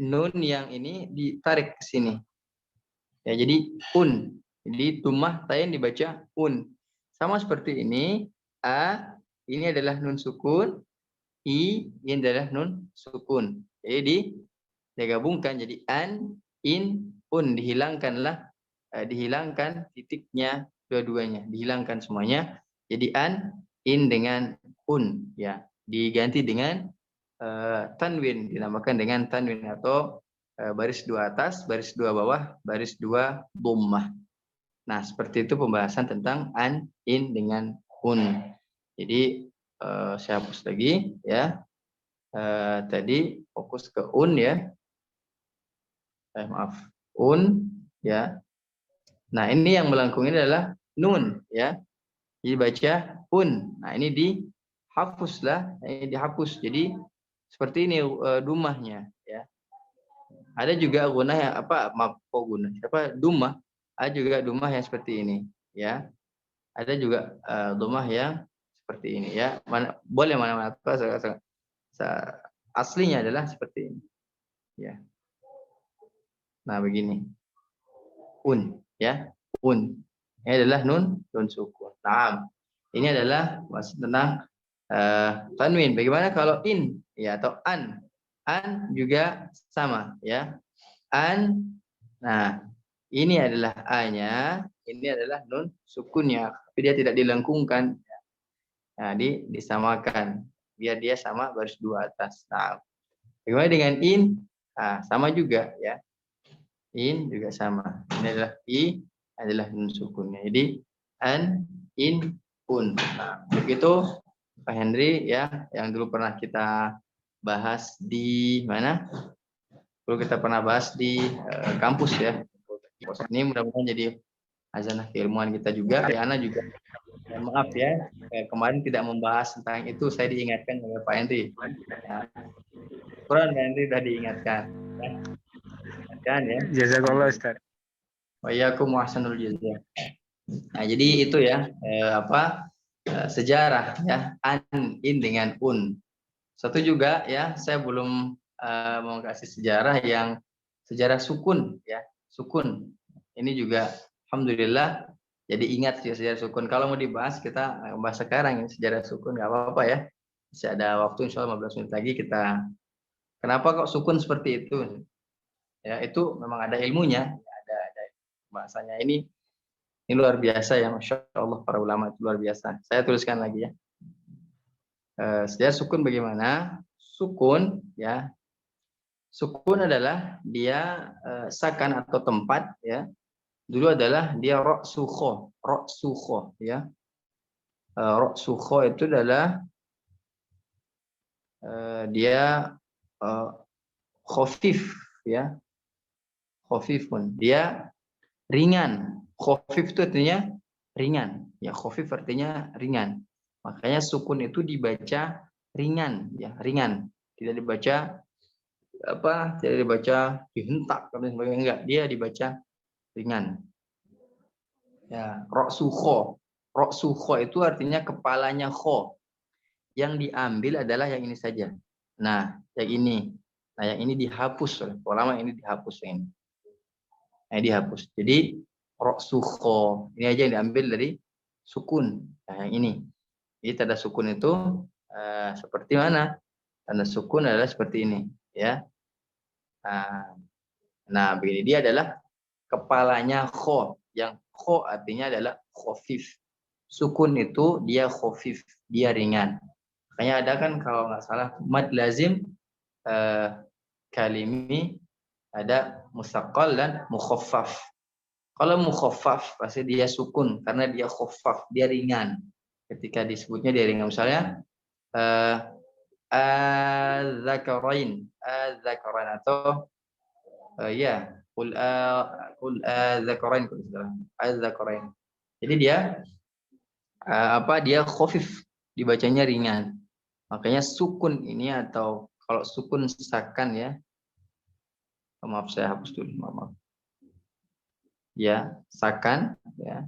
nun yang ini ditarik ke sini. Ya, jadi un. Jadi dhammah tayin dibaca un. Sama seperti ini, a ini adalah nun sukun, i ini adalah nun sukun. Jadi digabungkan jadi an, in, un, dihilangkan titiknya dua-duanya, dihilangkan semuanya. Jadi an, in dengan un ya, diganti dengan tanwin, dinamakan dengan tanwin atau baris dua atas, baris dua bawah, baris dua dhammah. Nah, seperti itu pembahasan tentang an, in dengan un. Jadi saya hapus lagi ya. Tadi fokus ke un ya. Maaf, un ya. Nah, ini yang melengkung ini adalah nun ya. Jadi baca un. Nah, ini dihapus lah, ini dihapus. Jadi seperti ini dhammahnya ya. Ada juga gunah yang dhammah. Ada juga dhammah yang seperti ini ya. Ada juga dhammah yang seperti ini ya. Boleh mana-mana, aslinya adalah seperti ini ya. Nah, begini un ya, un ini adalah nun sukun. Nah, ini adalah maksud tentang tanwin. Bagaimana kalau in ya atau an juga sama ya. An, nah ini adalah a-nya, ini adalah nun sukunnya, tapi dia tidak dilengkungkan. Nah, disamakan biar dia sama baris dua atas. Nah, bagaimana dengan in? Nah, sama juga ya. In juga sama. Ini adalah i adalah nun sukunnya. Jadi an, in, un. Nah, begitu Pak Henry ya, yang dulu pernah kita bahas di mana? Dulu kita pernah bahas di kampus ya. Ini mudah-mudahan jadi hazanah keilmuan kita juga. Ya, Ana juga. Maaf ya, kemarin tidak membahas tentang itu, saya diingatkan oleh Pak Henry. Nah, Quran Pak Henry sudah diingatkan. Ya. Ya. Jazakallah Ustaz. Wa iyyakum wa ahsanul jazaa. Nah, jadi itu ya sejarah ya an, in dengan un. Satu juga ya, saya belum mau kasih sejarah sukun ya, sukun. Ini juga alhamdulillah jadi ingat ya sejarah sukun. Kalau mau dibahas kita bahas sekarang ya sejarah sukun, nggak apa-apa ya. Masih ada waktu, insya Allah 15 menit lagi kita. Kenapa kok sukun seperti itu? Ya, itu memang ada ilmunya, ada bahasanya. Ini luar biasa ya, Masya Allah, para ulama itu luar biasa. Saya tuliskan lagi ya. Sejarah sukun bagaimana? Sukun ya, sukun adalah dia sakan atau tempat ya. Dulu adalah dia rok sukho ya. Rok sukho itu adalah dia khafif ya. Khafifun. Dia ringan. Khafif itu artinya ringan. Ya, khafif artinya ringan. Makanya sukun itu dibaca ringan ya, ringan. Tidak dibaca tidak dibaca dihentak dan sebagainya, enggak, dia dibaca ringan. Ya, ra'su kho itu artinya kepalanya kho. Yang diambil adalah yang ini saja. Nah, yang ini. Nah, yang ini dihapus oleh ulama, ini dihapus yang ini. Nah, dihapus. Jadi ra'su kho ini aja yang diambil dari sukun. Nah, yang ini. Jadi tanda sukun itu seperti mana? Tanda sukun adalah seperti ini, ya. Nah, begini dia adalah kepalanya kho. Yang kho artinya adalah khafif. Sukun itu dia khafif, dia ringan. Makanya ada kan kalau nggak salah mad lazim kalimi ada musaqqal dan mukhaffaf. Kalau mukhaffaf pasti dia sukun karena dia khaffaf, dia ringan. Ketika disebutnya dia ringan, misalnya az-zakarain atau ya qul az-zakarain. Jadi dia dia khafif, dibacanya ringan. Makanya sukun ini, atau kalau sukun sakan ya, maaf saya hapus dulu, maaf. Ya, sakan ya.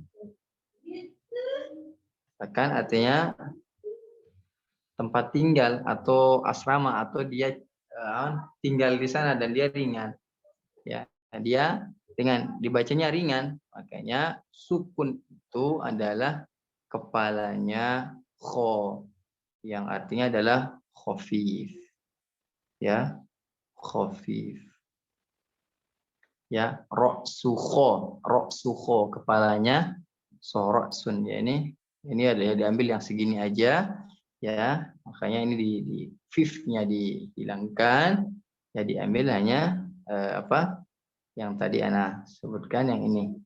Sakan artinya tempat tinggal atau asrama, atau dia tinggal di sana dan dia ringan. Ya, dia ringan, dibacanya ringan. Makanya sukun itu adalah kepalanya kho, yang artinya adalah khafif. Ya, khafif. Ya, ra'su kho kepalanya, soroksun ya, ini adalah diambil yang segini aja ya, makanya ini di fifth-nya dihilangkan ya, diambil hanya yang tadi ana sebutkan yang ini.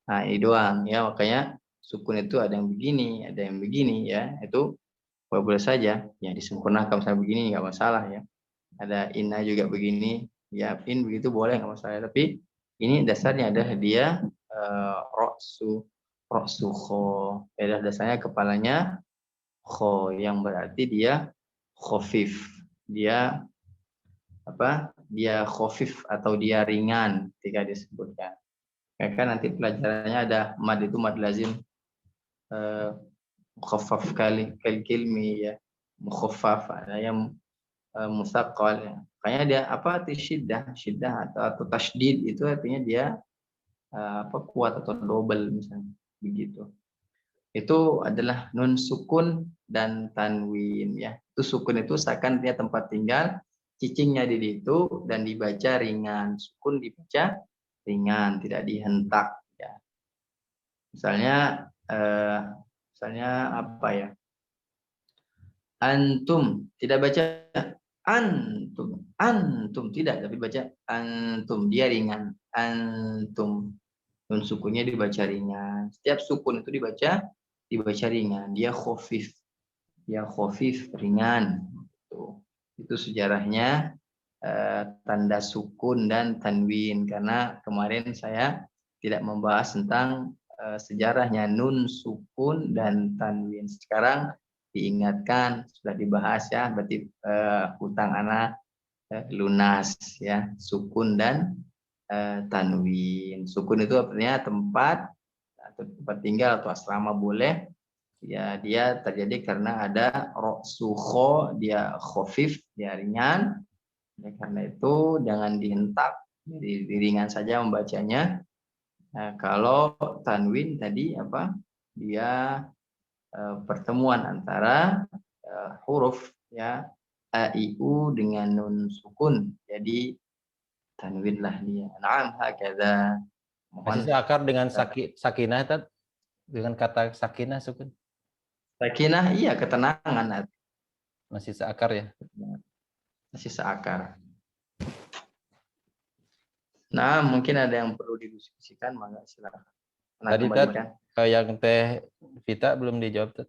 Nah, ini doang ya, makanya sukun itu ada yang begini, ada yang begini ya, itu boleh saja ya disempurnakan misalnya begini nggak masalah ya. Ada inna juga begini ya, in begitu boleh nggak masalah, tapi ini dasarnya adalah dia ra'su kho, ya dasarnya kepalanya kho, yang berarti dia khafif, dia dia khafif atau dia ringan ketika disebutkan. Ya kan nanti pelajarannya ada mad itu mad lazim mukhaffaf kalimi ya, mukhaffaf, ada yang musaqqal ya. Makanya dia syiddah atau tasydid itu artinya dia kuat atau double misalnya begitu. Itu adalah nun sukun dan tanwin ya. Itu sukun itu seakan dia tempat tinggal, cicingnya di situ dan dibaca ringan. Sukun dibaca ringan, tidak dihentak ya. Misalnya apa ya? Antum tidak baca antum tidak, tapi baca antum, dia ringan. Antum, nun sukunnya dibaca ringan. Setiap sukun itu dibaca ringan, dia khafif, ringan. Itu sejarahnya tanda sukun dan tanwin, karena kemarin saya tidak membahas tentang sejarahnya nun sukun dan tanwin. Sekarang diingatkan, sudah dibahas ya, berarti hutang anak lunas ya, sukun dan tanwin. Sukun itu artinya tempat atau tempat tinggal atau asrama boleh ya, dia terjadi karena ada ra'su kho, dia khafif, dia ringan ya, karena itu jangan dihentak, jadi ringan saja membacanya. Nah, kalau tanwin tadi dia pertemuan antara huruf ya a i u dengan nun sukun, jadi tanwin lah dia. Naam hakadha. Masih seakar dengan sakinah Tad? Dengan kata sakinah sukun. Sakinah iya, ketenangan. Masih seakar ya? Masih seakar. Nah, mungkin ada yang perlu didiskusikan, maka silakan. Tadi Tad, yang Teh Vita belum dijawab Tad.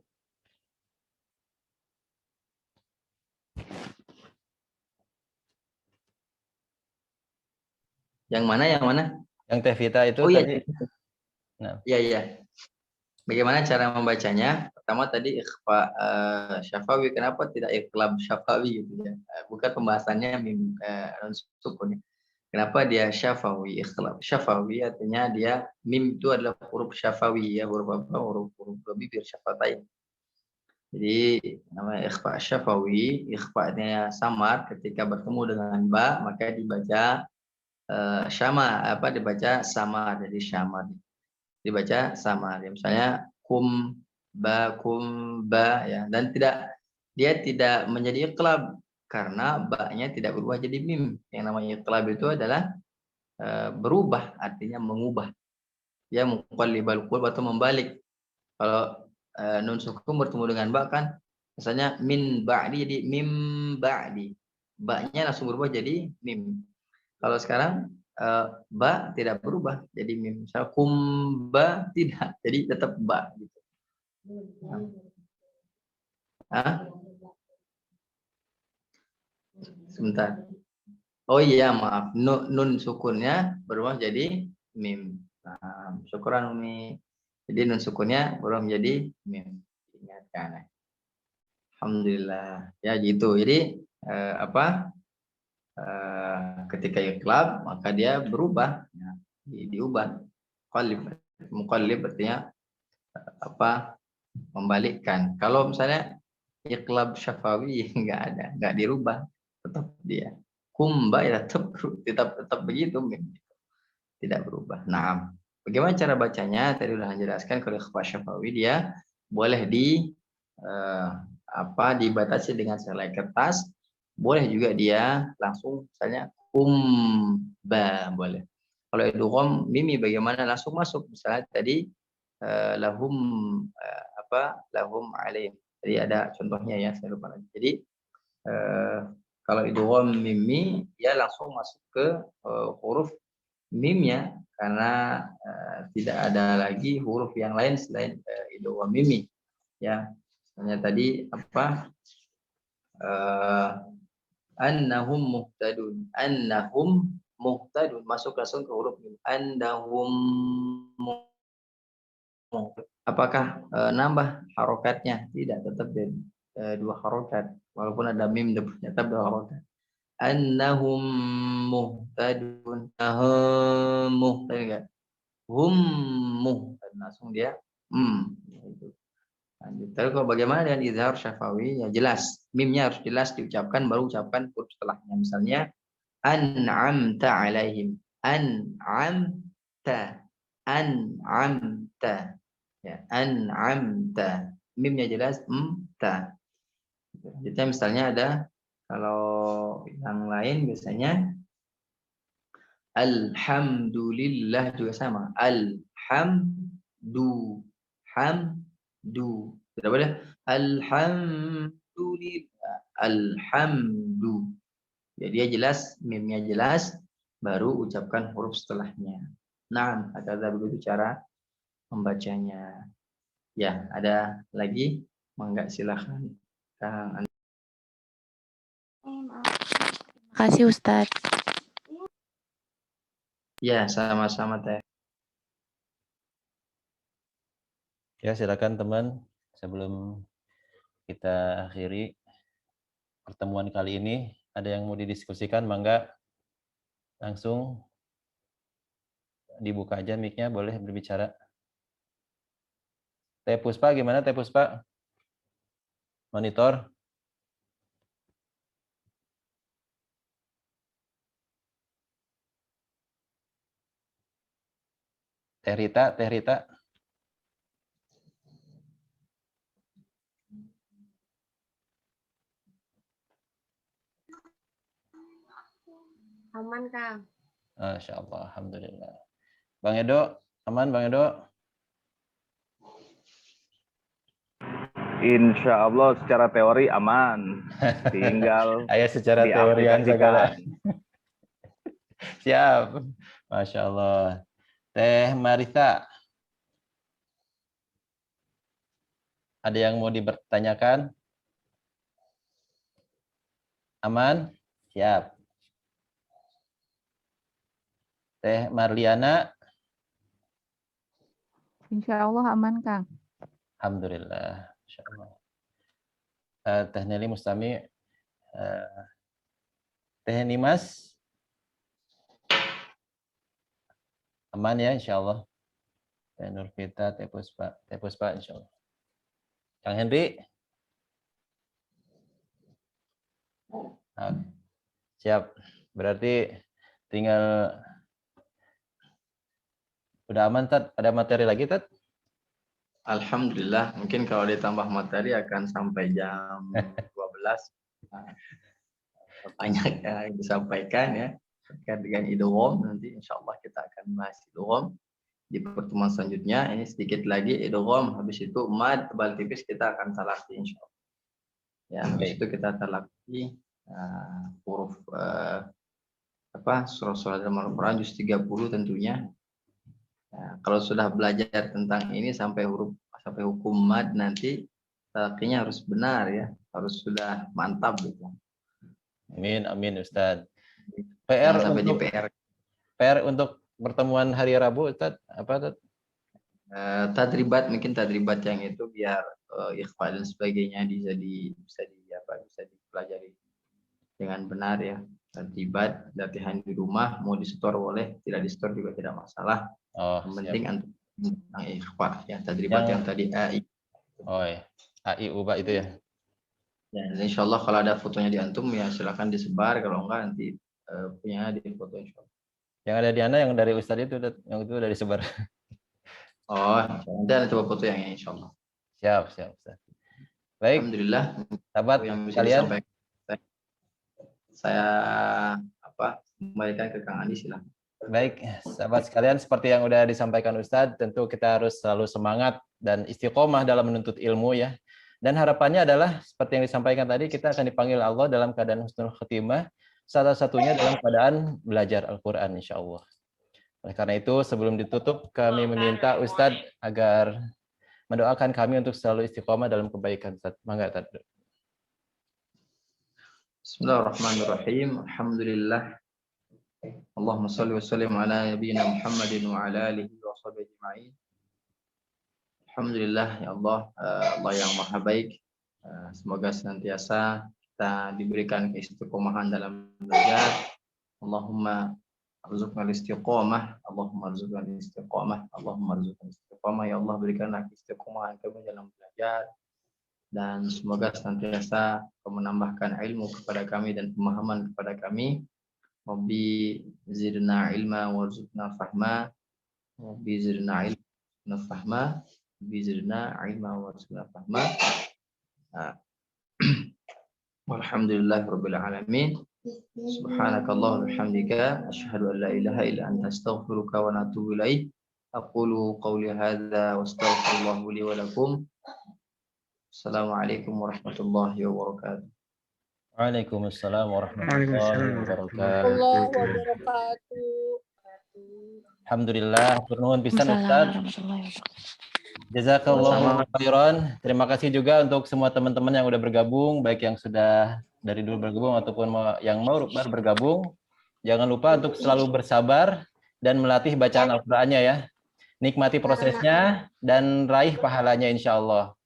Yang mana? Yang mana? Yang Teh Vita itu Oh iya. tadi. Nah. Iya, iya. Bagaimana cara membacanya? Pertama tadi ikhfa syafawi. Kenapa tidak iqlab syafawi gitu ya? Bukan pembahasannya mim nun sukun. Kenapa dia syafawi? Iqlab syafawi artinya dia mim itu adalah huruf syafawi ya, huruf apa? Huruf bibir syafatain. Jadi namanya ikhfa syafawi, ikhfa-nya samar ketika bertemu dengan ba maka dibaca syama dibaca sama, jadi syama dibaca sama. Ya, misalnya kum ba ya, dan dia tidak menjadi iqlab karena ba-nya tidak berubah jadi mim. Yang namanya iqlab itu adalah berubah, artinya mengubah. Ya muqallibal qulub atau membalik. Kalau nun sukun bertemu dengan ba kan misalnya min ba'di jadi mim ba'di. Ba-nya langsung berubah jadi mim. Kalau sekarang ba tidak berubah jadi mim. Misal kumba tidak, jadi tetap ba gitu. Sebentar. Oh iya, maaf. Nun sukunnya berubah jadi mim. Nah, syukuran Umi. Jadi nun sukunnya berubah menjadi mim. Ingatkan. Alhamdulillah. Ya gitu. Jadi ketika iqlab maka dia berubah, ya, diubah. Muqallib artinya membalikkan. Kalau misalnya iqlab syafawi enggak dirubah, tetap dia. Kumba ya tetap begitu, tidak berubah. Nah, bagaimana cara bacanya? Tadi udah jelaskan. Kalau iqlab syafawi dia boleh dibatasi dengan selai kertas. Boleh juga dia langsung misalnya ba boleh. Kalau idgham mimi bagaimana langsung masuk, misalnya tadi lahum lahum alaihim. Jadi ada contohnya ya, saya lupa lagi. Jadi kalau idgham mimi dia langsung masuk ke huruf mimnya karena tidak ada lagi huruf yang lain selain idgham mimi. Ya, misalnya tadi annahum muhtadun masuk langsung ke huruf mim. Annahum apakah nambah harokatnya? Tidak, tetap jadi 2 harokat walaupun ada mim tetap 2 harokat. Annahum muhtadun. Muhtadun. Hum muhtadun, langsung dia gitu. Lanjut. Tapi kalau bagaimana dengan izhar syafawi? Ya jelas, mimnya harus jelas diucapkan baru ucapkan huruf setelahnya. Misalnya an'amta alaihim. An'amta. Ya, an'amta. Mimnya jelas ta. Jadi misalnya ada, kalau yang lain biasanya alhamdulillah juga sama. Hamdu. Tidak boleh alhamdulillah. Alhamdu. Jadi dia jelas, mimnya jelas, baru ucapkan huruf setelahnya. Nah, ada begitu cara membacanya. Ya, ada lagi? Mangga silahkan. Terima kasih Ustadz. Ya, sama-sama Teh. Ya, silakan teman. Sebelum kita akhiri pertemuan kali ini, ada yang mau didiskusikan, mangga langsung dibuka aja mic-nya, boleh berbicara. Teh Puspa, gimana Teh Puspa? Monitor. Teh Rita. Aman, Kang. Masya Allah, alhamdulillah. Bang Edo, aman Bang Edo? Insya Allah secara teori aman. Tinggal Ayo secara teorian segala. Siap. Masya Allah. Teh Marita. Ada yang mau dipertanyakan? Aman? Siap. Teh Marliana. Insya Allah aman, Kang. Alhamdulillah. Insya Allah. Teh Nelly Mustami. Teh Nimas. Aman ya insya Allah. Teh Nurvita, Teh Puspa insya Allah. Kang Henry. Nah, siap. Berarti tinggal udah aman, Tat? Ada materi lagi, Tat? Alhamdulillah, mungkin kalau ditambah materi akan sampai jam 12. Banyak yang disampaikan ya terkait dengan idgham. Nanti insya Allah kita akan bahas idgham di pertemuan selanjutnya. Ini sedikit lagi idgham, habis itu mad tebal tipis kita akan talaqi insya Allah. Ya, habis itu kita talaqi huruf surah-surah dalam Al-Quran juz 30 tentunya. Nah, kalau sudah belajar tentang ini sampai hukum mad, nanti talaqinya harus benar ya, harus sudah mantap gitu. Amin, amin Ustaz. PR sampai untuk di PR. PR untuk pertemuan hari Rabu, Ustaz, apa Ustaz? Tadribat, mungkin tadribat yang itu biar ikhfa dan sebagainya bisa dipelajari dengan benar ya. Tadribat, latihan di rumah, mau di-store boleh, tidak di-store juga tidak masalah. Yang penting tentang ikhfa ya, tadribat yang tadi AI. Oh ya, AI ubah itu ya. Ya, insya Allah kalau ada fotonya di antum ya silakan disebar, kalau enggak nanti punya di foto insya Allah. Yang ada di Ana yang dari Ustadz itu, yang itu dari sebar. Oh, nanti ada coba foto yang insya Allah. Siap, Ustaz. Baik. Alhamdulillah. Sahabat yang bisa kalian. Saya kembalikan ke Kang Andi silahkan. Baik, sahabat sekalian, seperti yang sudah disampaikan Ustadz, tentu kita harus selalu semangat dan istiqomah dalam menuntut ilmu ya. Dan harapannya adalah seperti yang disampaikan tadi, kita akan dipanggil Allah dalam keadaan husnul khotimah, salah satunya dalam keadaan belajar Al-Quran insya Allah. Oleh karena itu, sebelum ditutup, kami meminta Ustadz agar mendoakan kami untuk selalu istiqomah dalam kebaikan. Ustadz, mangga Ustadz. Bismillahirrahmanirrahim. Alhamdulillah. Allahumma shalli wa sallim ala nabiyyina Muhammadin wa ala alihi wa sahbihi ajma'in. Alhamdulillah ya Allah, Allah yang maha baik. Semoga senantiasa kita diberikan keistiqomahan dalam belajar. Allahumma arzuqna istiqomah, Allahumma arzuqna istiqomah, Allahumma arzuqna istiqomah. Ya Allah, berikanlah keistiqomahan kami dalam belajar. Dan semoga senantiasa menambahkan ilmu kepada kami dan pemahaman kepada kami. Rabbi zidna ilma warzuqna fahma. Rabbi zidna ilma fahma. Rabbi zidna ilma warzuqna fahma. Walhamdulillahi rabbil alamin. Subhanakallah wa bihamdika asyhadu an la ilaha illa anta astaghfiruka wa atubu ilaik. Aqulu qawli hadza wa astaghfirullah li wa lakum. Assalamualaikum warahmatullahi wabarakatuh. Waalaikumsalam warahmatullahi wabarakatuh. Alhamdulillah, nuhun pisan Ustaz. Jazakallahu khairan. Terima kasih juga untuk semua teman-teman yang udah bergabung, baik yang sudah dari dulu bergabung ataupun yang mau baru bergabung. Jangan lupa untuk selalu bersabar dan melatih bacaan Al-Qur'annya ya. Nikmati prosesnya dan raih pahalanya insya Allah.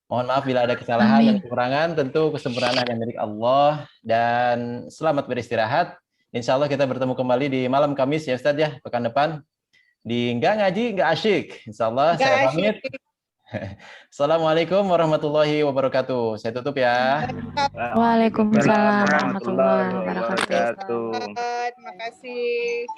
Mohon maaf bila ada kesalahan dan kekurangan, tentu kesempurnaan yang milik Allah, dan selamat beristirahat. Insya Allah kita bertemu kembali di malam Kamis ya Ustadz ya, pekan depan. Di Nggak Ngaji, Nggak Asyik. Insya Allah saya pamit. Assalamualaikum warahmatullahi wabarakatuh. Saya tutup ya. Waalaikumsalam warahmatullahi wabarakatuh. Terima kasih.